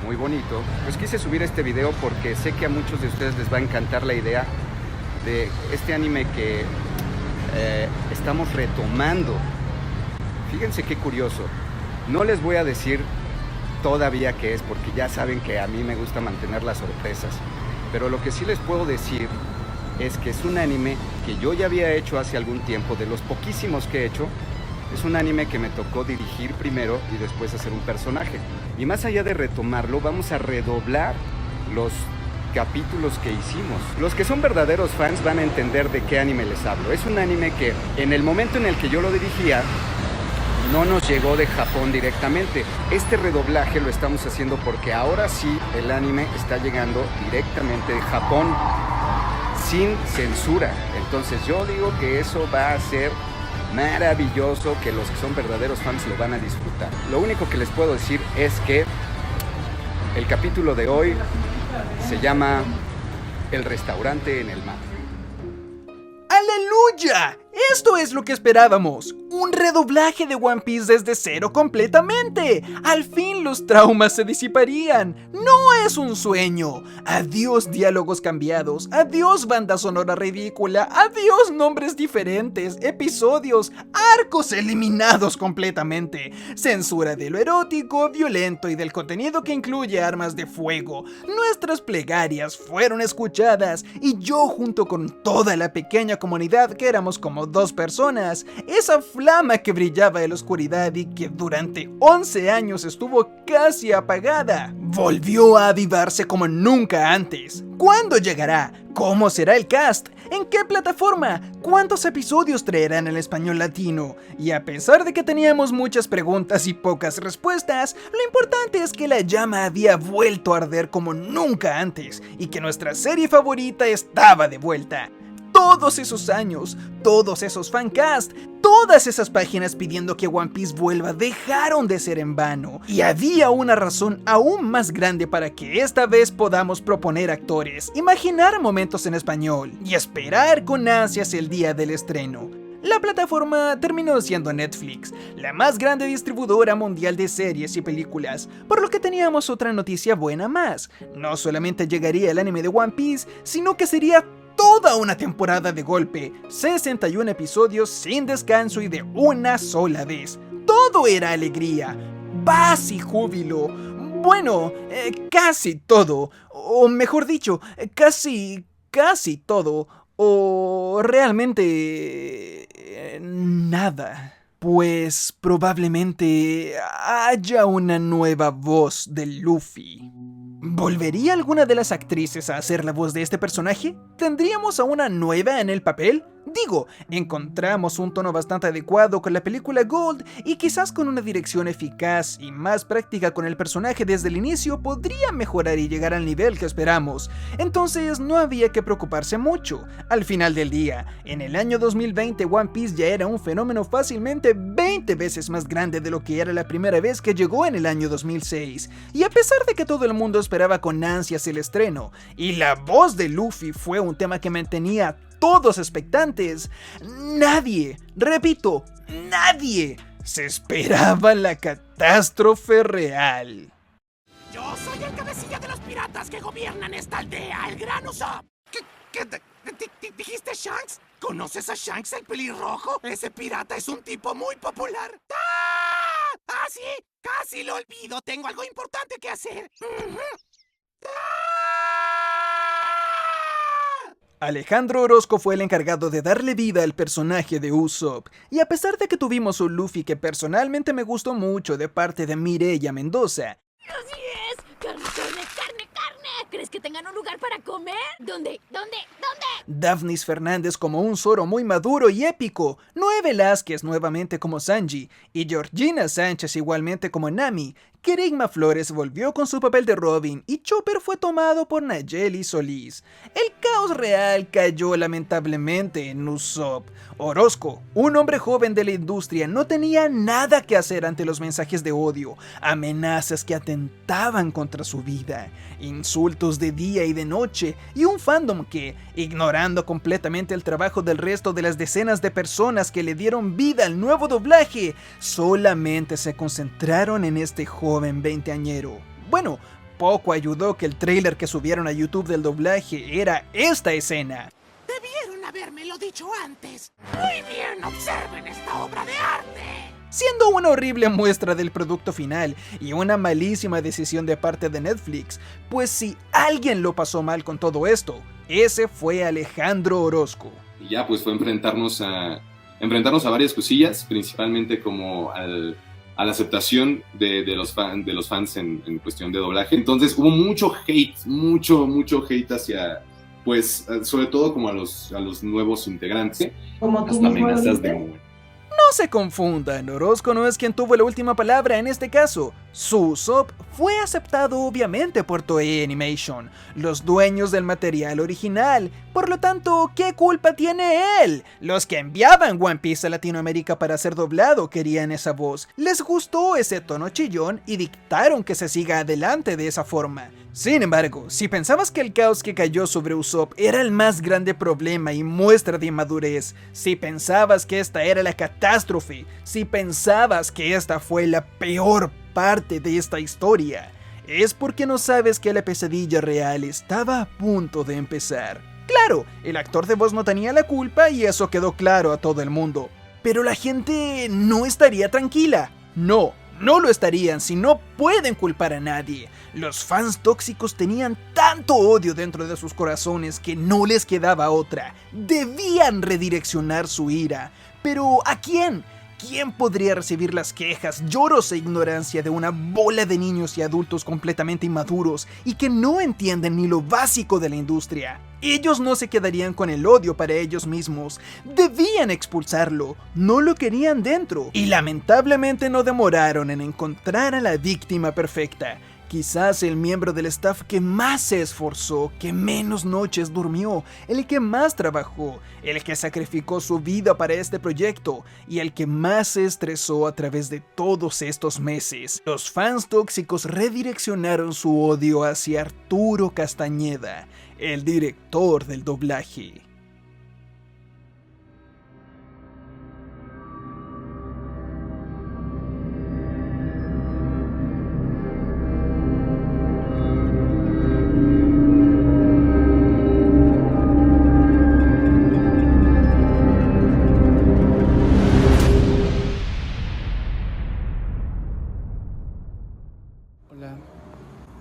muy bonito. Pues quise subir este video porque sé que a muchos de ustedes les va a encantar la idea de este anime que estamos retomando. Fíjense qué curioso. No les voy a decir todavía qué es, porque ya saben que a mí me gusta mantener las sorpresas. Pero lo que sí les puedo decir es que es un anime que yo ya había hecho hace algún tiempo, de los poquísimos que he hecho. Es un anime que me tocó dirigir primero y después hacer un personaje. Y más allá de retomarlo, vamos a redoblar los capítulos que hicimos. Los que son verdaderos fans van a entender de qué anime les hablo. Es un anime que en el momento en el que yo lo dirigía no nos llegó de Japón directamente. Este redoblaje lo estamos haciendo porque ahora sí el anime está llegando directamente de Japón, sin censura. Entonces yo digo que eso va a ser maravilloso, que los que son verdaderos fans lo van a disfrutar. Lo único que les puedo decir es que el capítulo de hoy se llama El restaurante en el mar. ¡Aleluya! Esto es lo que esperábamos. Un redoblaje de One Piece desde cero completamente. Al fin los traumas se disiparían. No es un sueño. Adiós diálogos cambiados. Adiós banda sonora ridícula. Adiós nombres diferentes. Episodios. Arcos eliminados completamente. Censura de lo erótico, violento y del contenido que incluye armas de fuego. Nuestras plegarias fueron escuchadas. Y yo junto con toda la pequeña comunidad que éramos como 2 personas, esa flama que brillaba en la oscuridad y que durante 11 años estuvo casi apagada, volvió a avivarse como nunca antes. ¿Cuándo llegará? ¿Cómo será el cast? ¿En qué plataforma? ¿Cuántos episodios traerán en español latino? Y a pesar de que teníamos muchas preguntas y pocas respuestas, lo importante es que la llama había vuelto a arder como nunca antes y que nuestra serie favorita estaba de vuelta. Todos esos años, todos esos fancast, todas esas páginas pidiendo que One Piece vuelva dejaron de ser en vano. Y había una razón aún más grande para que esta vez podamos proponer actores, imaginar momentos en español y esperar con ansias el día del estreno. La plataforma terminó siendo Netflix, la más grande distribuidora mundial de series y películas, por lo que teníamos otra noticia buena más. No solamente llegaría el anime de One Piece, sino que sería toda una temporada de golpe, 61 episodios sin descanso y de una sola vez. Todo era alegría, paz y júbilo. Bueno, casi todo, o mejor dicho, casi todo, o realmente nada. Pues probablemente haya una nueva voz de Luffy. ¿Volvería alguna de las actrices a hacer la voz de este personaje? ¿Tendríamos a una nueva en el papel? Digo, encontramos un tono bastante adecuado con la película Gold y quizás con una dirección eficaz y más práctica con el personaje desde el inicio podría mejorar y llegar al nivel que esperamos. Entonces no había que preocuparse mucho. Al final del día, en el año 2020 One Piece ya era un fenómeno fácilmente 20 veces más grande de lo que era la primera vez que llegó en el año 2006. Y a pesar de que todo el mundo esperaba con ansias el estreno, y la voz de Luffy fue un tema que mantenía todos expectantes, nadie, repito, nadie se esperaba la catástrofe real. Yo soy el cabecilla de los piratas que gobiernan esta aldea, el Gran Usopp. ¿Qué dijiste, Shanks? ¿Conoces a Shanks el pelirrojo? Ese pirata es un tipo muy popular. ¡Ah! ¡Ah, sí! Casi lo olvido. Tengo algo importante que hacer. Alejandro Orozco fue el encargado de darle vida al personaje de Usopp, y a pesar de que tuvimos un Luffy que personalmente me gustó mucho de parte de Mireia Mendoza. ¡Así es! ¡Carne! ¿Crees que tengan un lugar para comer? ¿Dónde? Daphnis Fernández como un Zoro muy maduro y épico, Noé Velázquez nuevamente como Sanji, y Georgina Sánchez igualmente como Nami. Kerigma Flores volvió con su papel de Robin y Chopper fue tomado por Nayeli Solís. El caos real cayó lamentablemente en Usopp. Orozco, un hombre joven de la industria, no tenía nada que hacer ante los mensajes de odio, amenazas que atentaban contra su vida, insultos de día y de noche, y un fandom que, ignorando completamente el trabajo del resto de las decenas de personas que le dieron vida al nuevo doblaje, solamente se concentraron en este joven veinteañero. Bueno, poco ayudó que el tráiler que subieron a YouTube del doblaje era esta escena. Debieron habérmelo dicho antes. Muy bien, observen esta obra de arte. Siendo una horrible muestra del producto final y una malísima decisión de parte de Netflix, pues si alguien lo pasó mal con todo esto, ese fue Alejandro Orozco. Y ya pues fue enfrentarnos a varias cosillas, principalmente como a la aceptación de los fans en cuestión de doblaje. Entonces hubo mucho hate hacia, pues, sobre todo como a los nuevos integrantes, como tú hasta amenazas de No se confundan, Orozco no es quien tuvo la última palabra en este caso. Su Usopp fue aceptado obviamente por Toei Animation, los dueños del material original. Por lo tanto, ¿qué culpa tiene él? Los que enviaban One Piece a Latinoamérica para ser doblado querían esa voz, les gustó ese tono chillón y dictaron que se siga adelante de esa forma. Sin embargo, si pensabas que el caos que cayó sobre Usopp era el más grande problema y muestra de inmadurez, si pensabas que esta era la catástrofe, si pensabas que esta fue la peor parte de esta historia, es porque no sabes que la pesadilla real estaba a punto de empezar. Claro, el actor de voz no tenía la culpa y eso quedó claro a todo el mundo, pero la gente no estaría tranquila. No lo estarían si no pueden culpar a nadie. Los fans tóxicos tenían tanto odio dentro de sus corazones que no les quedaba otra. Debían redireccionar su ira. ¿Pero a quién? ¿Quién podría recibir las quejas, lloros e ignorancia de una bola de niños y adultos completamente inmaduros y que no entienden ni lo básico de la industria? Ellos no se quedarían con el odio para ellos mismos, debían expulsarlo, no lo querían dentro. Y lamentablemente no demoraron en encontrar a la víctima perfecta. Quizás el miembro del staff que más se esforzó, que menos noches durmió, el que más trabajó, el que sacrificó su vida para este proyecto y el que más se estresó a través de todos estos meses. Los fans tóxicos redireccionaron su odio hacia Arturo Castañeda, el director del doblaje.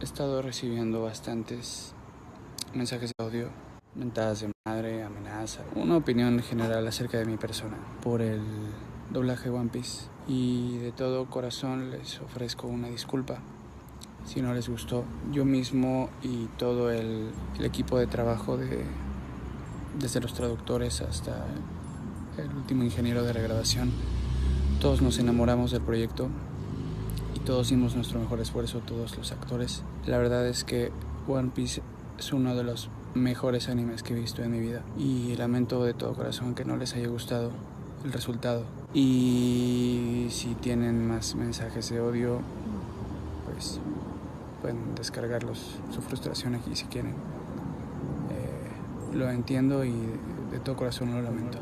He estado recibiendo bastantes mensajes de odio, mentadas de madre, amenazas, una opinión general acerca de mi persona por el doblaje One Piece. Y de todo corazón les ofrezco una disculpa si no les gustó. Yo mismo y todo el equipo de trabajo, desde los traductores hasta el último ingeniero de regrabación, todos nos enamoramos del proyecto. Todos hicimos nuestro mejor esfuerzo, todos los actores. La verdad es que One Piece es uno de los mejores animes que he visto en mi vida. Y lamento de todo corazón que no les haya gustado el resultado. Y si tienen más mensajes de odio, pues pueden descargarlos, su frustración aquí si quieren. Lo entiendo y de todo corazón lo lamento.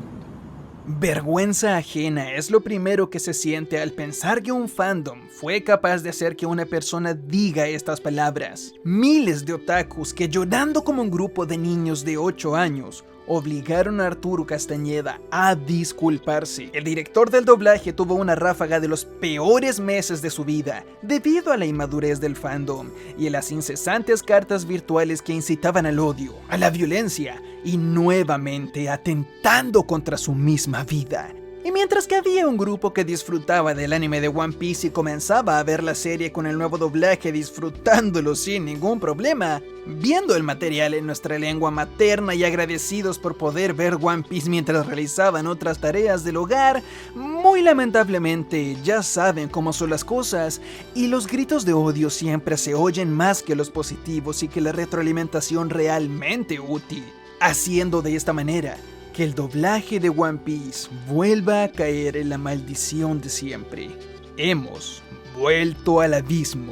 Vergüenza ajena es lo primero que se siente al pensar que un fandom fue capaz de hacer que una persona diga estas palabras. Miles de otakus que, llorando como un grupo de niños de 8 años, obligaron a Arturo Castañeda a disculparse. El director del doblaje tuvo una ráfaga de los peores meses de su vida debido a la inmadurez del fandom y a las incesantes cartas virtuales que incitaban al odio, a la violencia y nuevamente atentando contra su misma vida. Y mientras que había un grupo que disfrutaba del anime de One Piece y comenzaba a ver la serie con el nuevo doblaje disfrutándolo sin ningún problema, viendo el material en nuestra lengua materna y agradecidos por poder ver One Piece mientras realizaban otras tareas del hogar, muy lamentablemente ya saben cómo son las cosas y los gritos de odio siempre se oyen más que los positivos y que la retroalimentación realmente útil, haciendo de esta manera que el doblaje de One Piece vuelva a caer en la maldición de siempre. Hemos vuelto al abismo.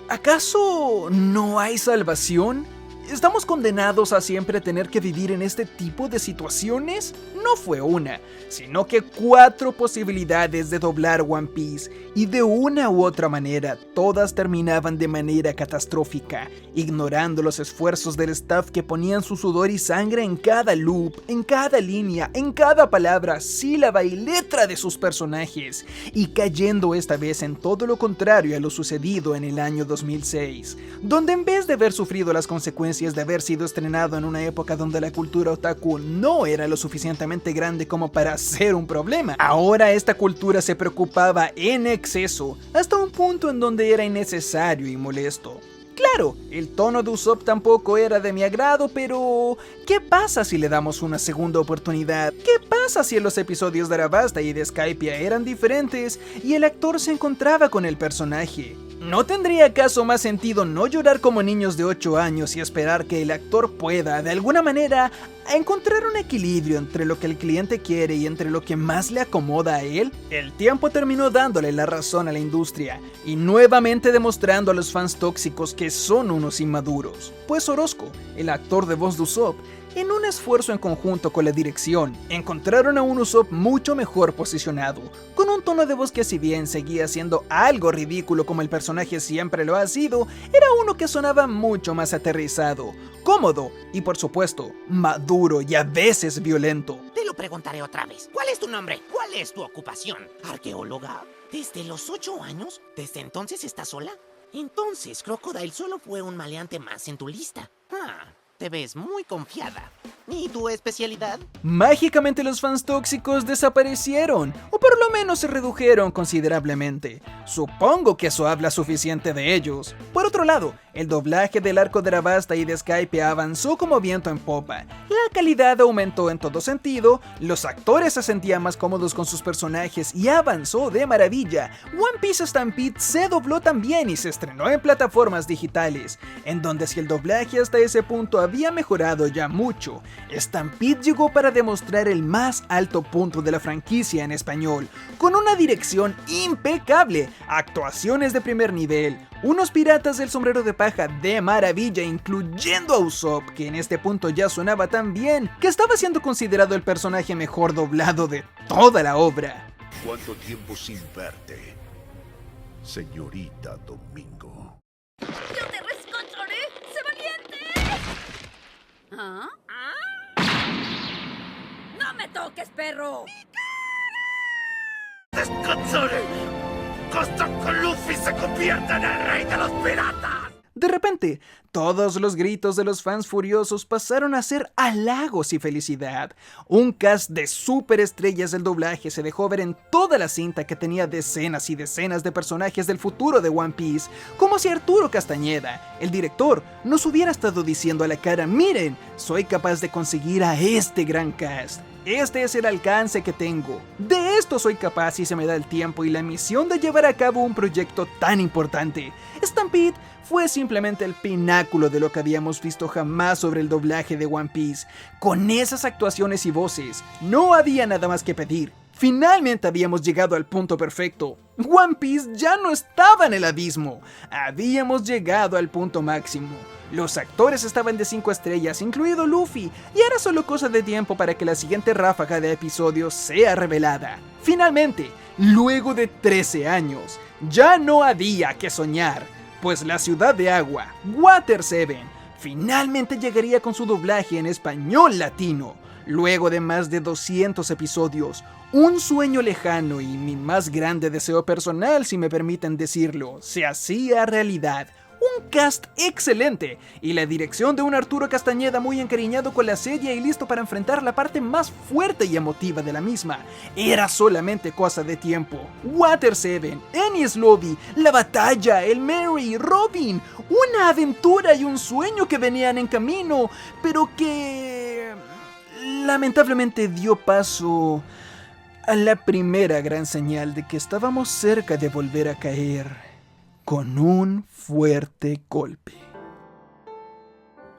¿Acaso no hay salvación? ¿Estamos condenados a siempre tener que vivir en este tipo de situaciones? No fue una, sino que 4 posibilidades de doblar One Piece, y de una u otra manera todas terminaban de manera catastrófica, ignorando los esfuerzos del staff que ponían su sudor y sangre en cada loop, en cada línea, en cada palabra, sílaba y letra de sus personajes, y cayendo esta vez en todo lo contrario a lo sucedido en el año 2006, donde en vez de haber sufrido las consecuencias de haber sido estrenado en una época donde la cultura otaku no era lo suficientemente grande como para ser un problema, ahora esta cultura se preocupaba en exceso, hasta un punto en donde era innecesario y molesto. Claro, el tono de Usopp tampoco era de mi agrado, pero ¿qué pasa si le damos una segunda oportunidad? ¿Qué pasa si en los episodios de Arabasta y de Skypiea eran diferentes y el actor se encontraba con el personaje? ¿No tendría acaso más sentido no llorar como niños de 8 años y esperar que el actor pueda, de alguna manera, encontrar un equilibrio entre lo que el cliente quiere y entre lo que más le acomoda a él? El tiempo terminó dándole la razón a la industria y nuevamente demostrando a los fans tóxicos que son unos inmaduros. Pues Orozco, el actor de voz de Usopp, en un esfuerzo en conjunto con la dirección, encontraron a un Usopp mucho mejor posicionado, con un tono de voz que si bien seguía siendo algo ridículo como el personaje siempre lo ha sido, era uno que sonaba mucho más aterrizado, cómodo y por supuesto, maduro y a veces violento. Te lo preguntaré otra vez. ¿Cuál es tu nombre? ¿Cuál es tu ocupación? ¿Arqueóloga? ¿Desde los 8 años? ¿Desde entonces estás sola? Entonces, Crocodile solo fue un maleante más en tu lista. Te ves muy confiada. ¿Y tu especialidad? Mágicamente los fans tóxicos desaparecieron, o por lo menos se redujeron considerablemente. Supongo que eso habla suficiente de ellos. Por otro lado, el doblaje del arco de Arabasta y de Skypiea avanzó como viento en popa. La calidad aumentó en todo sentido, los actores se sentían más cómodos con sus personajes y avanzó de maravilla. One Piece Stampede se dobló también y se estrenó en plataformas digitales, en donde si el doblaje hasta ese punto había mejorado ya mucho, Stampede llegó para demostrar el más alto punto de la franquicia en español, con una dirección impecable, actuaciones de primer nivel, unos piratas del sombrero de paja de maravilla, incluyendo a Usopp, que en este punto ya sonaba tan bien, que estaba siendo considerado el personaje mejor doblado de toda la obra. ¿Cuánto tiempo sin verte, señorita Domingo? ¡Yo te rescataré! ¡Sé valiente! ¿Ah? ¡No me toques, perro! ¡Descansaré! ¡Hasta que Luffy se convierta en el rey de los piratas! De repente, todos los gritos de los fans furiosos pasaron a ser halagos y felicidad. Un cast de superestrellas del doblaje se dejó ver en toda la cinta, que tenía decenas y decenas de personajes del futuro de One Piece, como si Arturo Castañeda, el director, nos hubiera estado diciendo a la cara: miren, soy capaz de conseguir a este gran cast. Este es el alcance que tengo. De esto soy capaz si se me da el tiempo y la misión de llevar a cabo un proyecto tan importante. Stampede fue simplemente el pináculo de lo que habíamos visto jamás sobre el doblaje de One Piece. Con esas actuaciones y voces, no había nada más que pedir. Finalmente habíamos llegado al punto perfecto. One Piece ya no estaba en el abismo. Habíamos llegado al punto máximo. Los actores estaban de 5 estrellas, incluido Luffy, y era solo cosa de tiempo para que la siguiente ráfaga de episodios sea revelada. Finalmente, luego de 13 años, ya no había que soñar, pues la ciudad de agua, Water 7, finalmente llegaría con su doblaje en español latino. Luego de más de 200 episodios, un sueño lejano y mi más grande deseo personal, si me permiten decirlo, se hacía realidad. Un cast excelente y la dirección de un Arturo Castañeda muy encariñado con la serie y listo para enfrentar la parte más fuerte y emotiva de la misma. Era solamente cosa de tiempo. Water 7, Enies Lobby, la batalla, el Merry, Robin, una aventura y un sueño que venían en camino, pero que lamentablemente dio paso a la primera gran señal de que estábamos cerca de volver a caer con un fuerte golpe.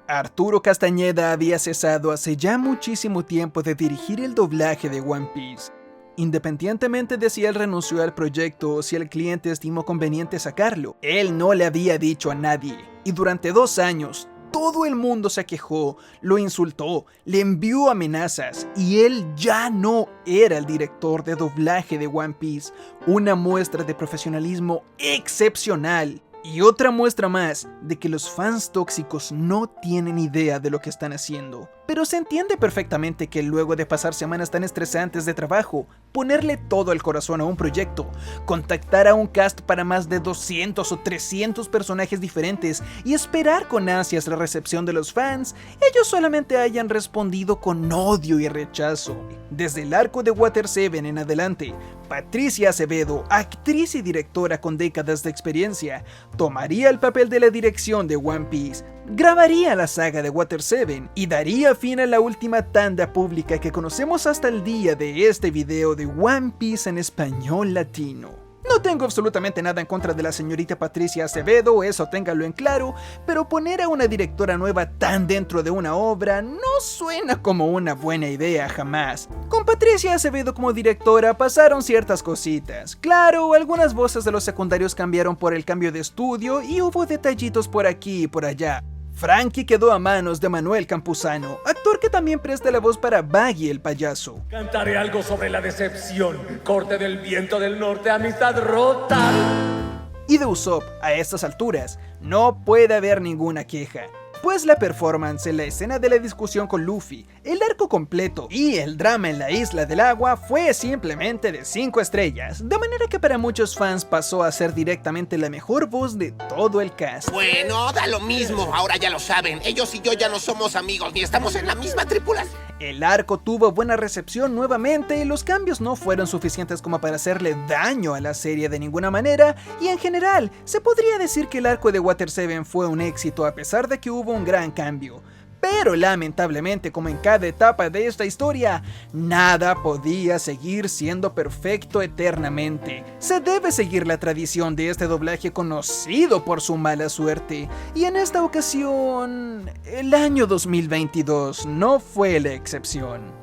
Arturo Castañeda había cesado hace ya muchísimo tiempo de dirigir el doblaje de One Piece, independientemente de si él renunció al proyecto o si el cliente estimó conveniente sacarlo. Él no le había dicho a nadie, y durante 2 años todo el mundo se quejó, lo insultó, le envió amenazas, y él ya no era el director de doblaje de One Piece. Una muestra de profesionalismo excepcional. Y otra muestra más de que los fans tóxicos no tienen idea de lo que están haciendo. pero se entiende perfectamente que luego de pasar semanas tan estresantes de trabajo, ponerle todo el corazón a un proyecto, contactar a un cast para más de 200 o 300 personajes diferentes y esperar con ansias la recepción de los fans, ellos solamente hayan respondido con odio y rechazo. Desde el arco de Water 7 en adelante, Patricia Acevedo, actriz y directora con décadas de experiencia, tomaría el papel de la dirección de One Piece, grabaría la saga de Water 7 y daría fin a la última tanda pública que conocemos hasta el día de este video de One Piece en español latino. No tengo absolutamente nada en contra de la señorita Patricia Acevedo, eso téngalo en claro, pero poner a una directora nueva tan dentro de una obra no suena como una buena idea jamás. Con Patricia Acevedo como directora pasaron ciertas cositas. Claro, algunas voces de los secundarios cambiaron por el cambio de estudio y hubo detallitos por aquí y por allá. Frankie quedó a manos de Manuel Campuzano, actor que también presta la voz para Baggy el payaso. Cantaré algo sobre la decepción, corte del viento del norte, amistad rota. Y de Usopp, a estas alturas, no puede haber ninguna queja, pues la performance en la escena de la discusión con Luffy, el arco completo y el drama en la isla del agua fue simplemente de 5 estrellas, de manera que para muchos fans pasó a ser directamente la mejor voz de todo el cast. Bueno, da lo mismo, ahora ya lo saben, ellos y yo ya no somos amigos ni estamos en la misma tripulación. El arco tuvo buena recepción nuevamente y los cambios no fueron suficientes como para hacerle daño a la serie de ninguna manera, y en general se podría decir que el arco de Water 7 fue un éxito a pesar de que hubo un gran cambio. Pero lamentablemente, como en cada etapa de esta historia, nada podía seguir siendo perfecto eternamente. Se debe seguir la tradición de este doblaje conocido por su mala suerte, y en esta ocasión, el año 2022 no fue la excepción.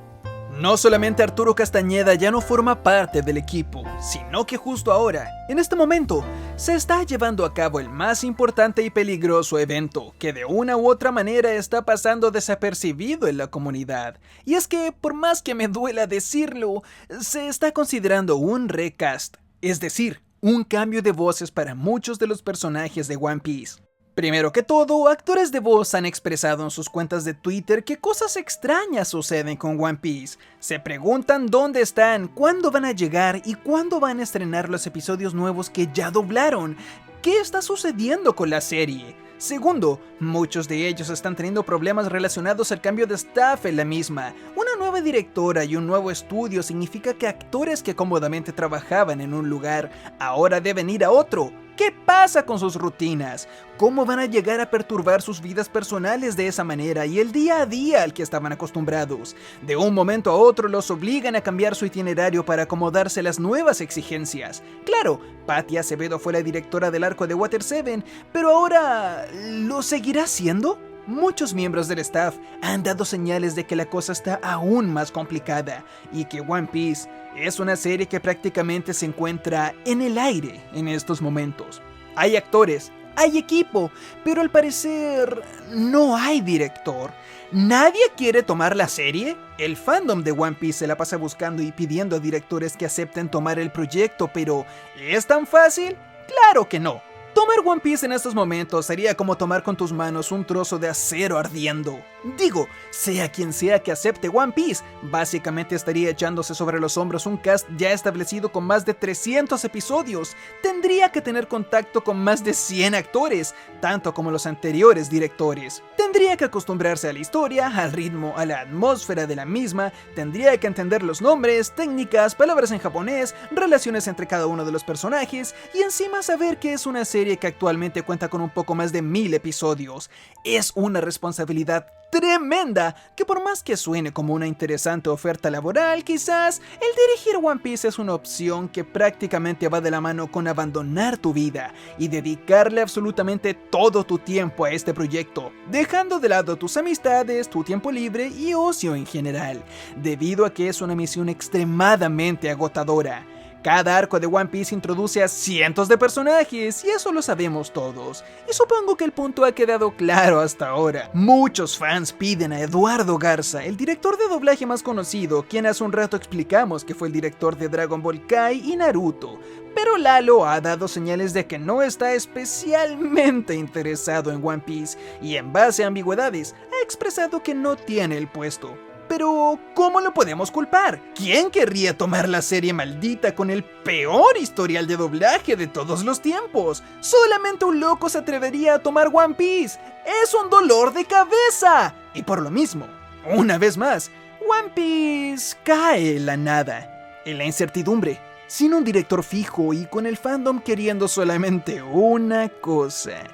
No solamente Arturo Castañeda ya no forma parte del equipo, sino que justo ahora, en este momento, se está llevando a cabo el más importante y peligroso evento que de una u otra manera está pasando desapercibido en la comunidad. Y es que, por más que me duela decirlo, se está considerando un recast, es decir, un cambio de voces para muchos de los personajes de One Piece. Primero que todo, actores de voz han expresado en sus cuentas de Twitter que cosas extrañas suceden con One Piece. Se preguntan dónde están, cuándo van a llegar y cuándo van a estrenar los episodios nuevos que ya doblaron. ¿Qué está sucediendo con la serie? Segundo, muchos de ellos están teniendo problemas relacionados al cambio de staff en la misma. Una nueva directora y un nuevo estudio significa que actores que cómodamente trabajaban en un lugar ahora deben ir a otro. ¿Qué pasa con sus rutinas? ¿Cómo van a llegar a perturbar sus vidas personales de esa manera y el día a día al que estaban acostumbrados? De un momento a otro los obligan a cambiar su itinerario para acomodarse a las nuevas exigencias. Claro, Patty Acevedo fue la directora del arco de Water 7, pero ahora, ¿lo seguirá siendo? Muchos miembros del staff han dado señales de que la cosa está aún más complicada y que One Piece es una serie que prácticamente se encuentra en el aire en estos momentos. Hay actores, hay equipo, pero al parecer no hay director. ¿Nadie quiere tomar la serie? El fandom de One Piece se la pasa buscando y pidiendo a directores que acepten tomar el proyecto, pero ¿es tan fácil? ¡Claro que no! Tomar One Piece en estos momentos sería como tomar con tus manos un trozo de acero ardiendo. Digo, sea quien sea que acepte One Piece, básicamente estaría echándose sobre los hombros un cast ya establecido con más de 300 episodios. Tendría que tener contacto con más de 100 actores, tanto como los anteriores directores. Tendría que acostumbrarse a la historia, al ritmo, a la atmósfera de la misma, tendría que entender los nombres, técnicas, palabras en japonés, relaciones entre cada uno de los personajes, y encima saber que es una serie que actualmente cuenta con un poco más de 1000 episodios. Es una responsabilidad tremenda que, por más que suene como una interesante oferta laboral, quizás el dirigir One Piece es una opción que prácticamente va de la mano con abandonar tu vida y dedicarle absolutamente todo tu tiempo a este proyecto, dejando de lado tus amistades, tu tiempo libre y ocio en general, debido a que es una misión extremadamente agotadora. Cada arco de One Piece introduce a cientos de personajes y eso lo sabemos todos. Y supongo que el punto ha quedado claro hasta ahora. Muchos fans piden a Eduardo Garza, el director de doblaje más conocido, quien hace un rato explicamos que fue el director de Dragon Ball Kai y Naruto. Pero Lalo ha dado señales de que no está especialmente interesado en One Piece y en base a ambigüedades ha expresado que no tiene el puesto. Pero, ¿cómo lo podemos culpar? ¿Quién querría tomar la serie maldita con el peor historial de doblaje de todos los tiempos? Solamente un loco se atrevería a tomar One Piece. ¡Es un dolor de cabeza! Y por lo mismo, una vez más, One Piece cae en la nada, en la incertidumbre, sin un director fijo y con el fandom queriendo solamente una cosa: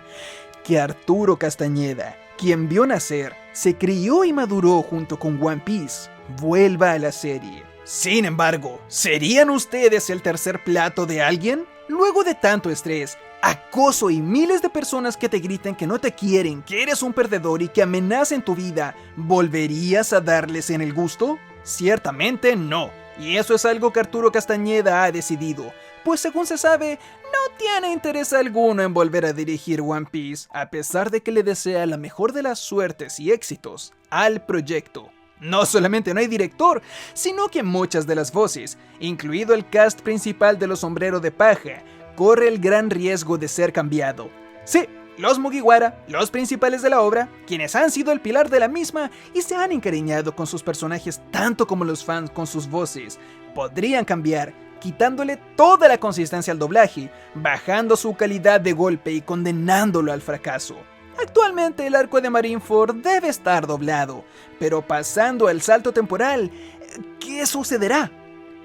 que Arturo Castañeda, quien vio nacer, se crió y maduró junto con One Piece, vuelva a la serie. Sin embargo, ¿serían ustedes el tercer plato de alguien? Luego de tanto estrés, acoso y miles de personas que te gritan que no te quieren, que eres un perdedor y que amenacen tu vida, ¿volverías a darles en el gusto? Ciertamente no. Y eso es algo que Arturo Castañeda ha decidido, pues según se sabe, no tiene interés alguno en volver a dirigir One Piece, a pesar de que le desea la mejor de las suertes y éxitos al proyecto. No solamente no hay director, sino que muchas de las voces, incluido el cast principal de Los Sombrero de Paja, corre el gran riesgo de ser cambiado. Sí, los Mugiwara, los principales de la obra, quienes han sido el pilar de la misma y se han encariñado con sus personajes tanto como los fans con sus voces, podrían cambiar, quitándole toda la consistencia al doblaje, bajando su calidad de golpe y condenándolo al fracaso. Actualmente el arco de Marineford debe estar doblado, pero pasando al salto temporal, ¿qué sucederá?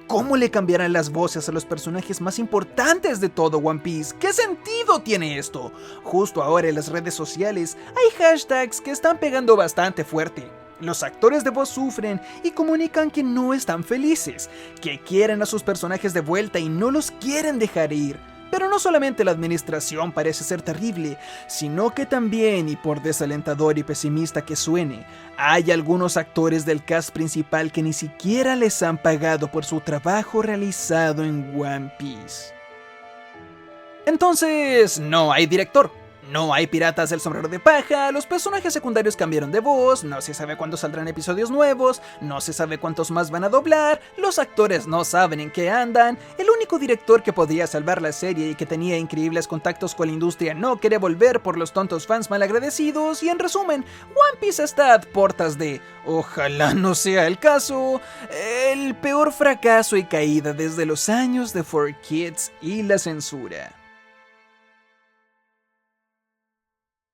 ¿Cómo le cambiarán las voces a los personajes más importantes de todo One Piece? ¿Qué sentido tiene esto? Justo ahora en las redes sociales hay hashtags que están pegando bastante fuerte. Los actores de voz sufren y comunican que no están felices, que quieren a sus personajes de vuelta y no los quieren dejar ir. Pero no solamente la administración parece ser terrible, sino que también, y por desalentador y pesimista que suene, hay algunos actores del cast principal que ni siquiera les han pagado por su trabajo realizado en One Piece. Entonces, no hay director. No hay piratas del sombrero de paja, los personajes secundarios cambiaron de voz, no se sabe cuándo saldrán episodios nuevos, no se sabe cuántos más van a doblar, los actores no saben en qué andan, el único director que podría salvar la serie y que tenía increíbles contactos con la industria no quiere volver por los tontos fans malagradecidos y en resumen, One Piece está a puertas de, ojalá no sea el caso, el peor fracaso y caída desde los años de 4Kids y la censura.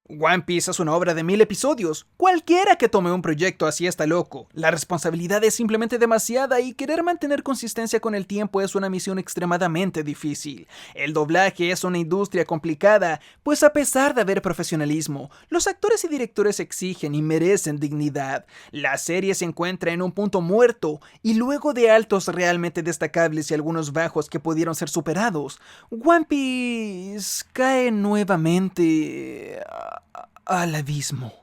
One Piece es una obra de 1000 episodios. Cualquiera que tome un proyecto así está loco. La responsabilidad es simplemente demasiada y querer mantener consistencia con el tiempo es una misión extremadamente difícil. El doblaje es una industria complicada, pues a pesar de haber profesionalismo, los actores y directores exigen y merecen dignidad. La serie se encuentra en un punto muerto y luego de altos realmente destacables y algunos bajos que pudieron ser superados, One Piece cae nuevamente al abismo.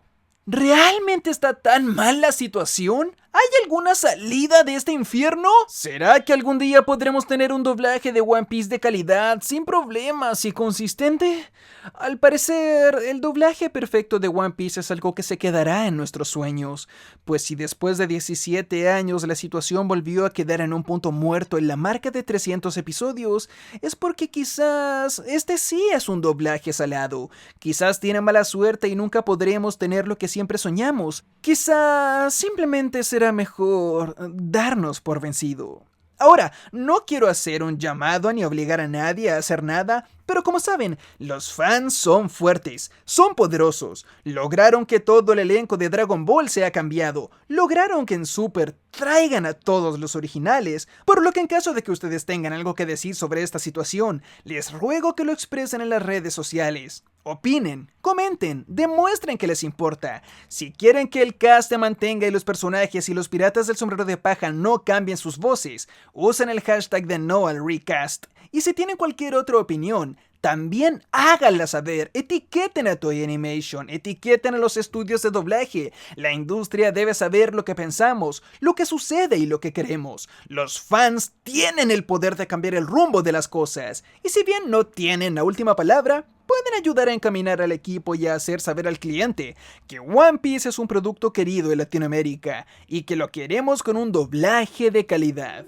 ¿Realmente está tan mal la situación? ¿Hay alguna salida de este infierno? ¿Será que algún día podremos tener un doblaje de One Piece de calidad, sin problemas y consistente? Al parecer, el doblaje perfecto de One Piece es algo que se quedará en nuestros sueños, pues si después de 17 años la situación volvió a quedar en un punto muerto en la marca de 300 episodios, es porque quizás este sí es un doblaje salado, quizás tiene mala suerte y nunca podremos tener lo que siempre soñamos, quizás simplemente será mejor darnos por vencido. Ahora, no quiero hacer un llamado ni obligar a nadie a hacer nada, pero como saben, los fans son fuertes, son poderosos, lograron que todo el elenco de Dragon Ball sea cambiado, lograron que en Super traigan a todos los originales, por lo que en caso de que ustedes tengan algo que decir sobre esta situación, les ruego que lo expresen en las redes sociales. Opinen, comenten, demuestren que les importa. Si quieren que el cast se mantenga y los personajes y los piratas del sombrero de paja no cambien sus voces, usen el hashtag de no al recast. Y si tienen cualquier otra opinión, también háganla saber, etiqueten a Toei Animation, etiqueten a los estudios de doblaje. La industria debe saber lo que pensamos, lo que sucede y lo que queremos. Los fans tienen el poder de cambiar el rumbo de las cosas, y si bien no tienen la última palabra, pueden ayudar a encaminar al equipo y a hacer saber al cliente que One Piece es un producto querido en Latinoamérica y que lo queremos con un doblaje de calidad.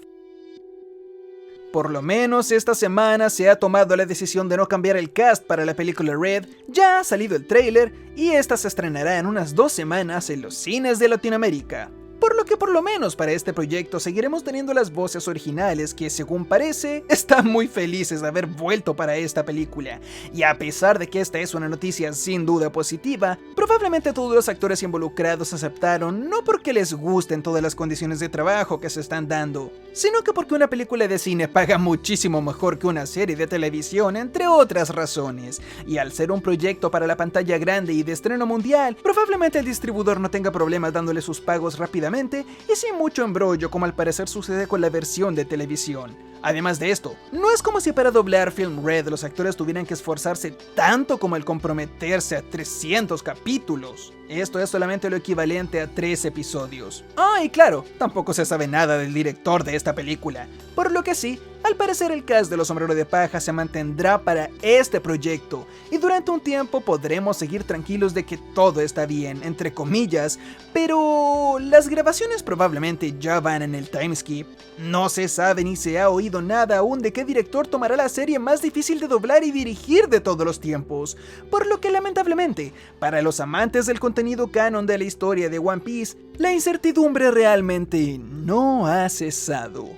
Por lo menos esta semana se ha tomado la decisión de no cambiar el cast para la película Red, ya ha salido el tráiler y esta se estrenará en unas 2 semanas en los cines de Latinoamérica. Por lo que por lo menos para este proyecto seguiremos teniendo las voces originales que, según parece, están muy felices de haber vuelto para esta película. Y a pesar de que esta es una noticia sin duda positiva, probablemente todos los actores involucrados aceptaron no porque les gusten todas las condiciones de trabajo que se están dando, sino que porque una película de cine paga muchísimo mejor que una serie de televisión, entre otras razones. Y al ser un proyecto para la pantalla grande y de estreno mundial, probablemente el distribuidor no tenga problemas dándole sus pagos rápidamente y sin mucho embrollo, como al parecer sucede con la versión de televisión. Además de esto, no es como si para doblar Film Red los actores tuvieran que esforzarse tanto como el comprometerse a 300 capítulos. Esto es solamente lo equivalente a 3 episodios. Y claro, tampoco se sabe nada del director de esta película, por lo que sí, al parecer el cast de Los Sombreros de Paja se mantendrá para este proyecto, y durante un tiempo podremos seguir tranquilos de que todo está bien, entre comillas, pero las grabaciones probablemente ya van en el timeskip. No se sabe ni se ha oído nada aún de qué director tomará la serie más difícil de doblar y dirigir de todos los tiempos, por lo que lamentablemente, para los amantes del contenido canon de la historia de One Piece, la incertidumbre realmente no ha cesado.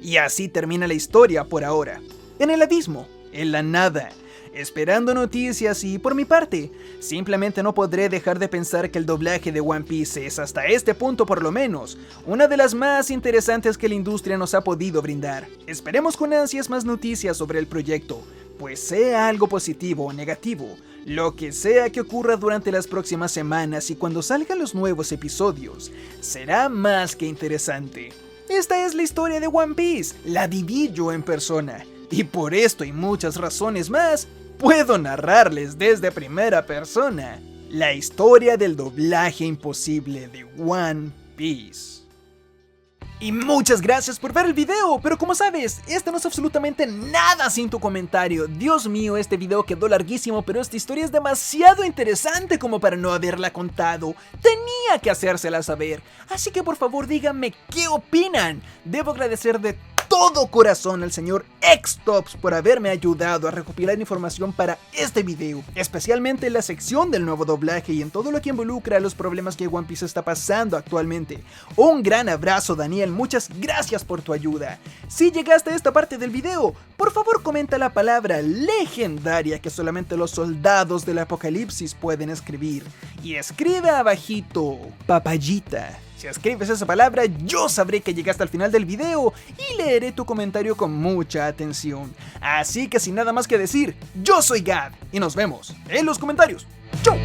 Y así termina la historia por ahora, en el abismo, en la nada, esperando noticias y, por mi parte, simplemente no podré dejar de pensar que el doblaje de One Piece es, hasta este punto por lo menos, una de las más interesantes que la industria nos ha podido brindar. Esperemos con ansias más noticias sobre el proyecto, pues sea algo positivo o negativo, lo que sea que ocurra durante las próximas semanas y cuando salgan los nuevos episodios, será más que interesante. Esta es la historia de One Piece, la viví yo en persona, y por esto y muchas razones más, puedo narrarles desde primera persona la historia del doblaje imposible de One Piece. Y muchas gracias por ver el video, pero como sabes, esto no es absolutamente nada sin tu comentario. Dios mío, este video quedó larguísimo, pero esta historia es demasiado interesante como para no haberla contado. Tenía que hacérsela saber, así que por favor díganme qué opinan. Debo agradecer de todo corazón al señor Xtops por haberme ayudado a recopilar información para este video, especialmente en la sección del nuevo doblaje y en todo lo que involucra a los problemas que One Piece está pasando actualmente. Un gran abrazo, Daniel, muchas gracias por tu ayuda. Si llegaste a esta parte del video, por favor comenta la palabra legendaria que solamente los soldados del apocalipsis pueden escribir, y escribe abajito papayita. Si escribes esa palabra, yo sabré que llegaste al final del video y leeré tu comentario con mucha atención. Así que sin nada más que decir, yo soy Gab y nos vemos en los comentarios. ¡Chau!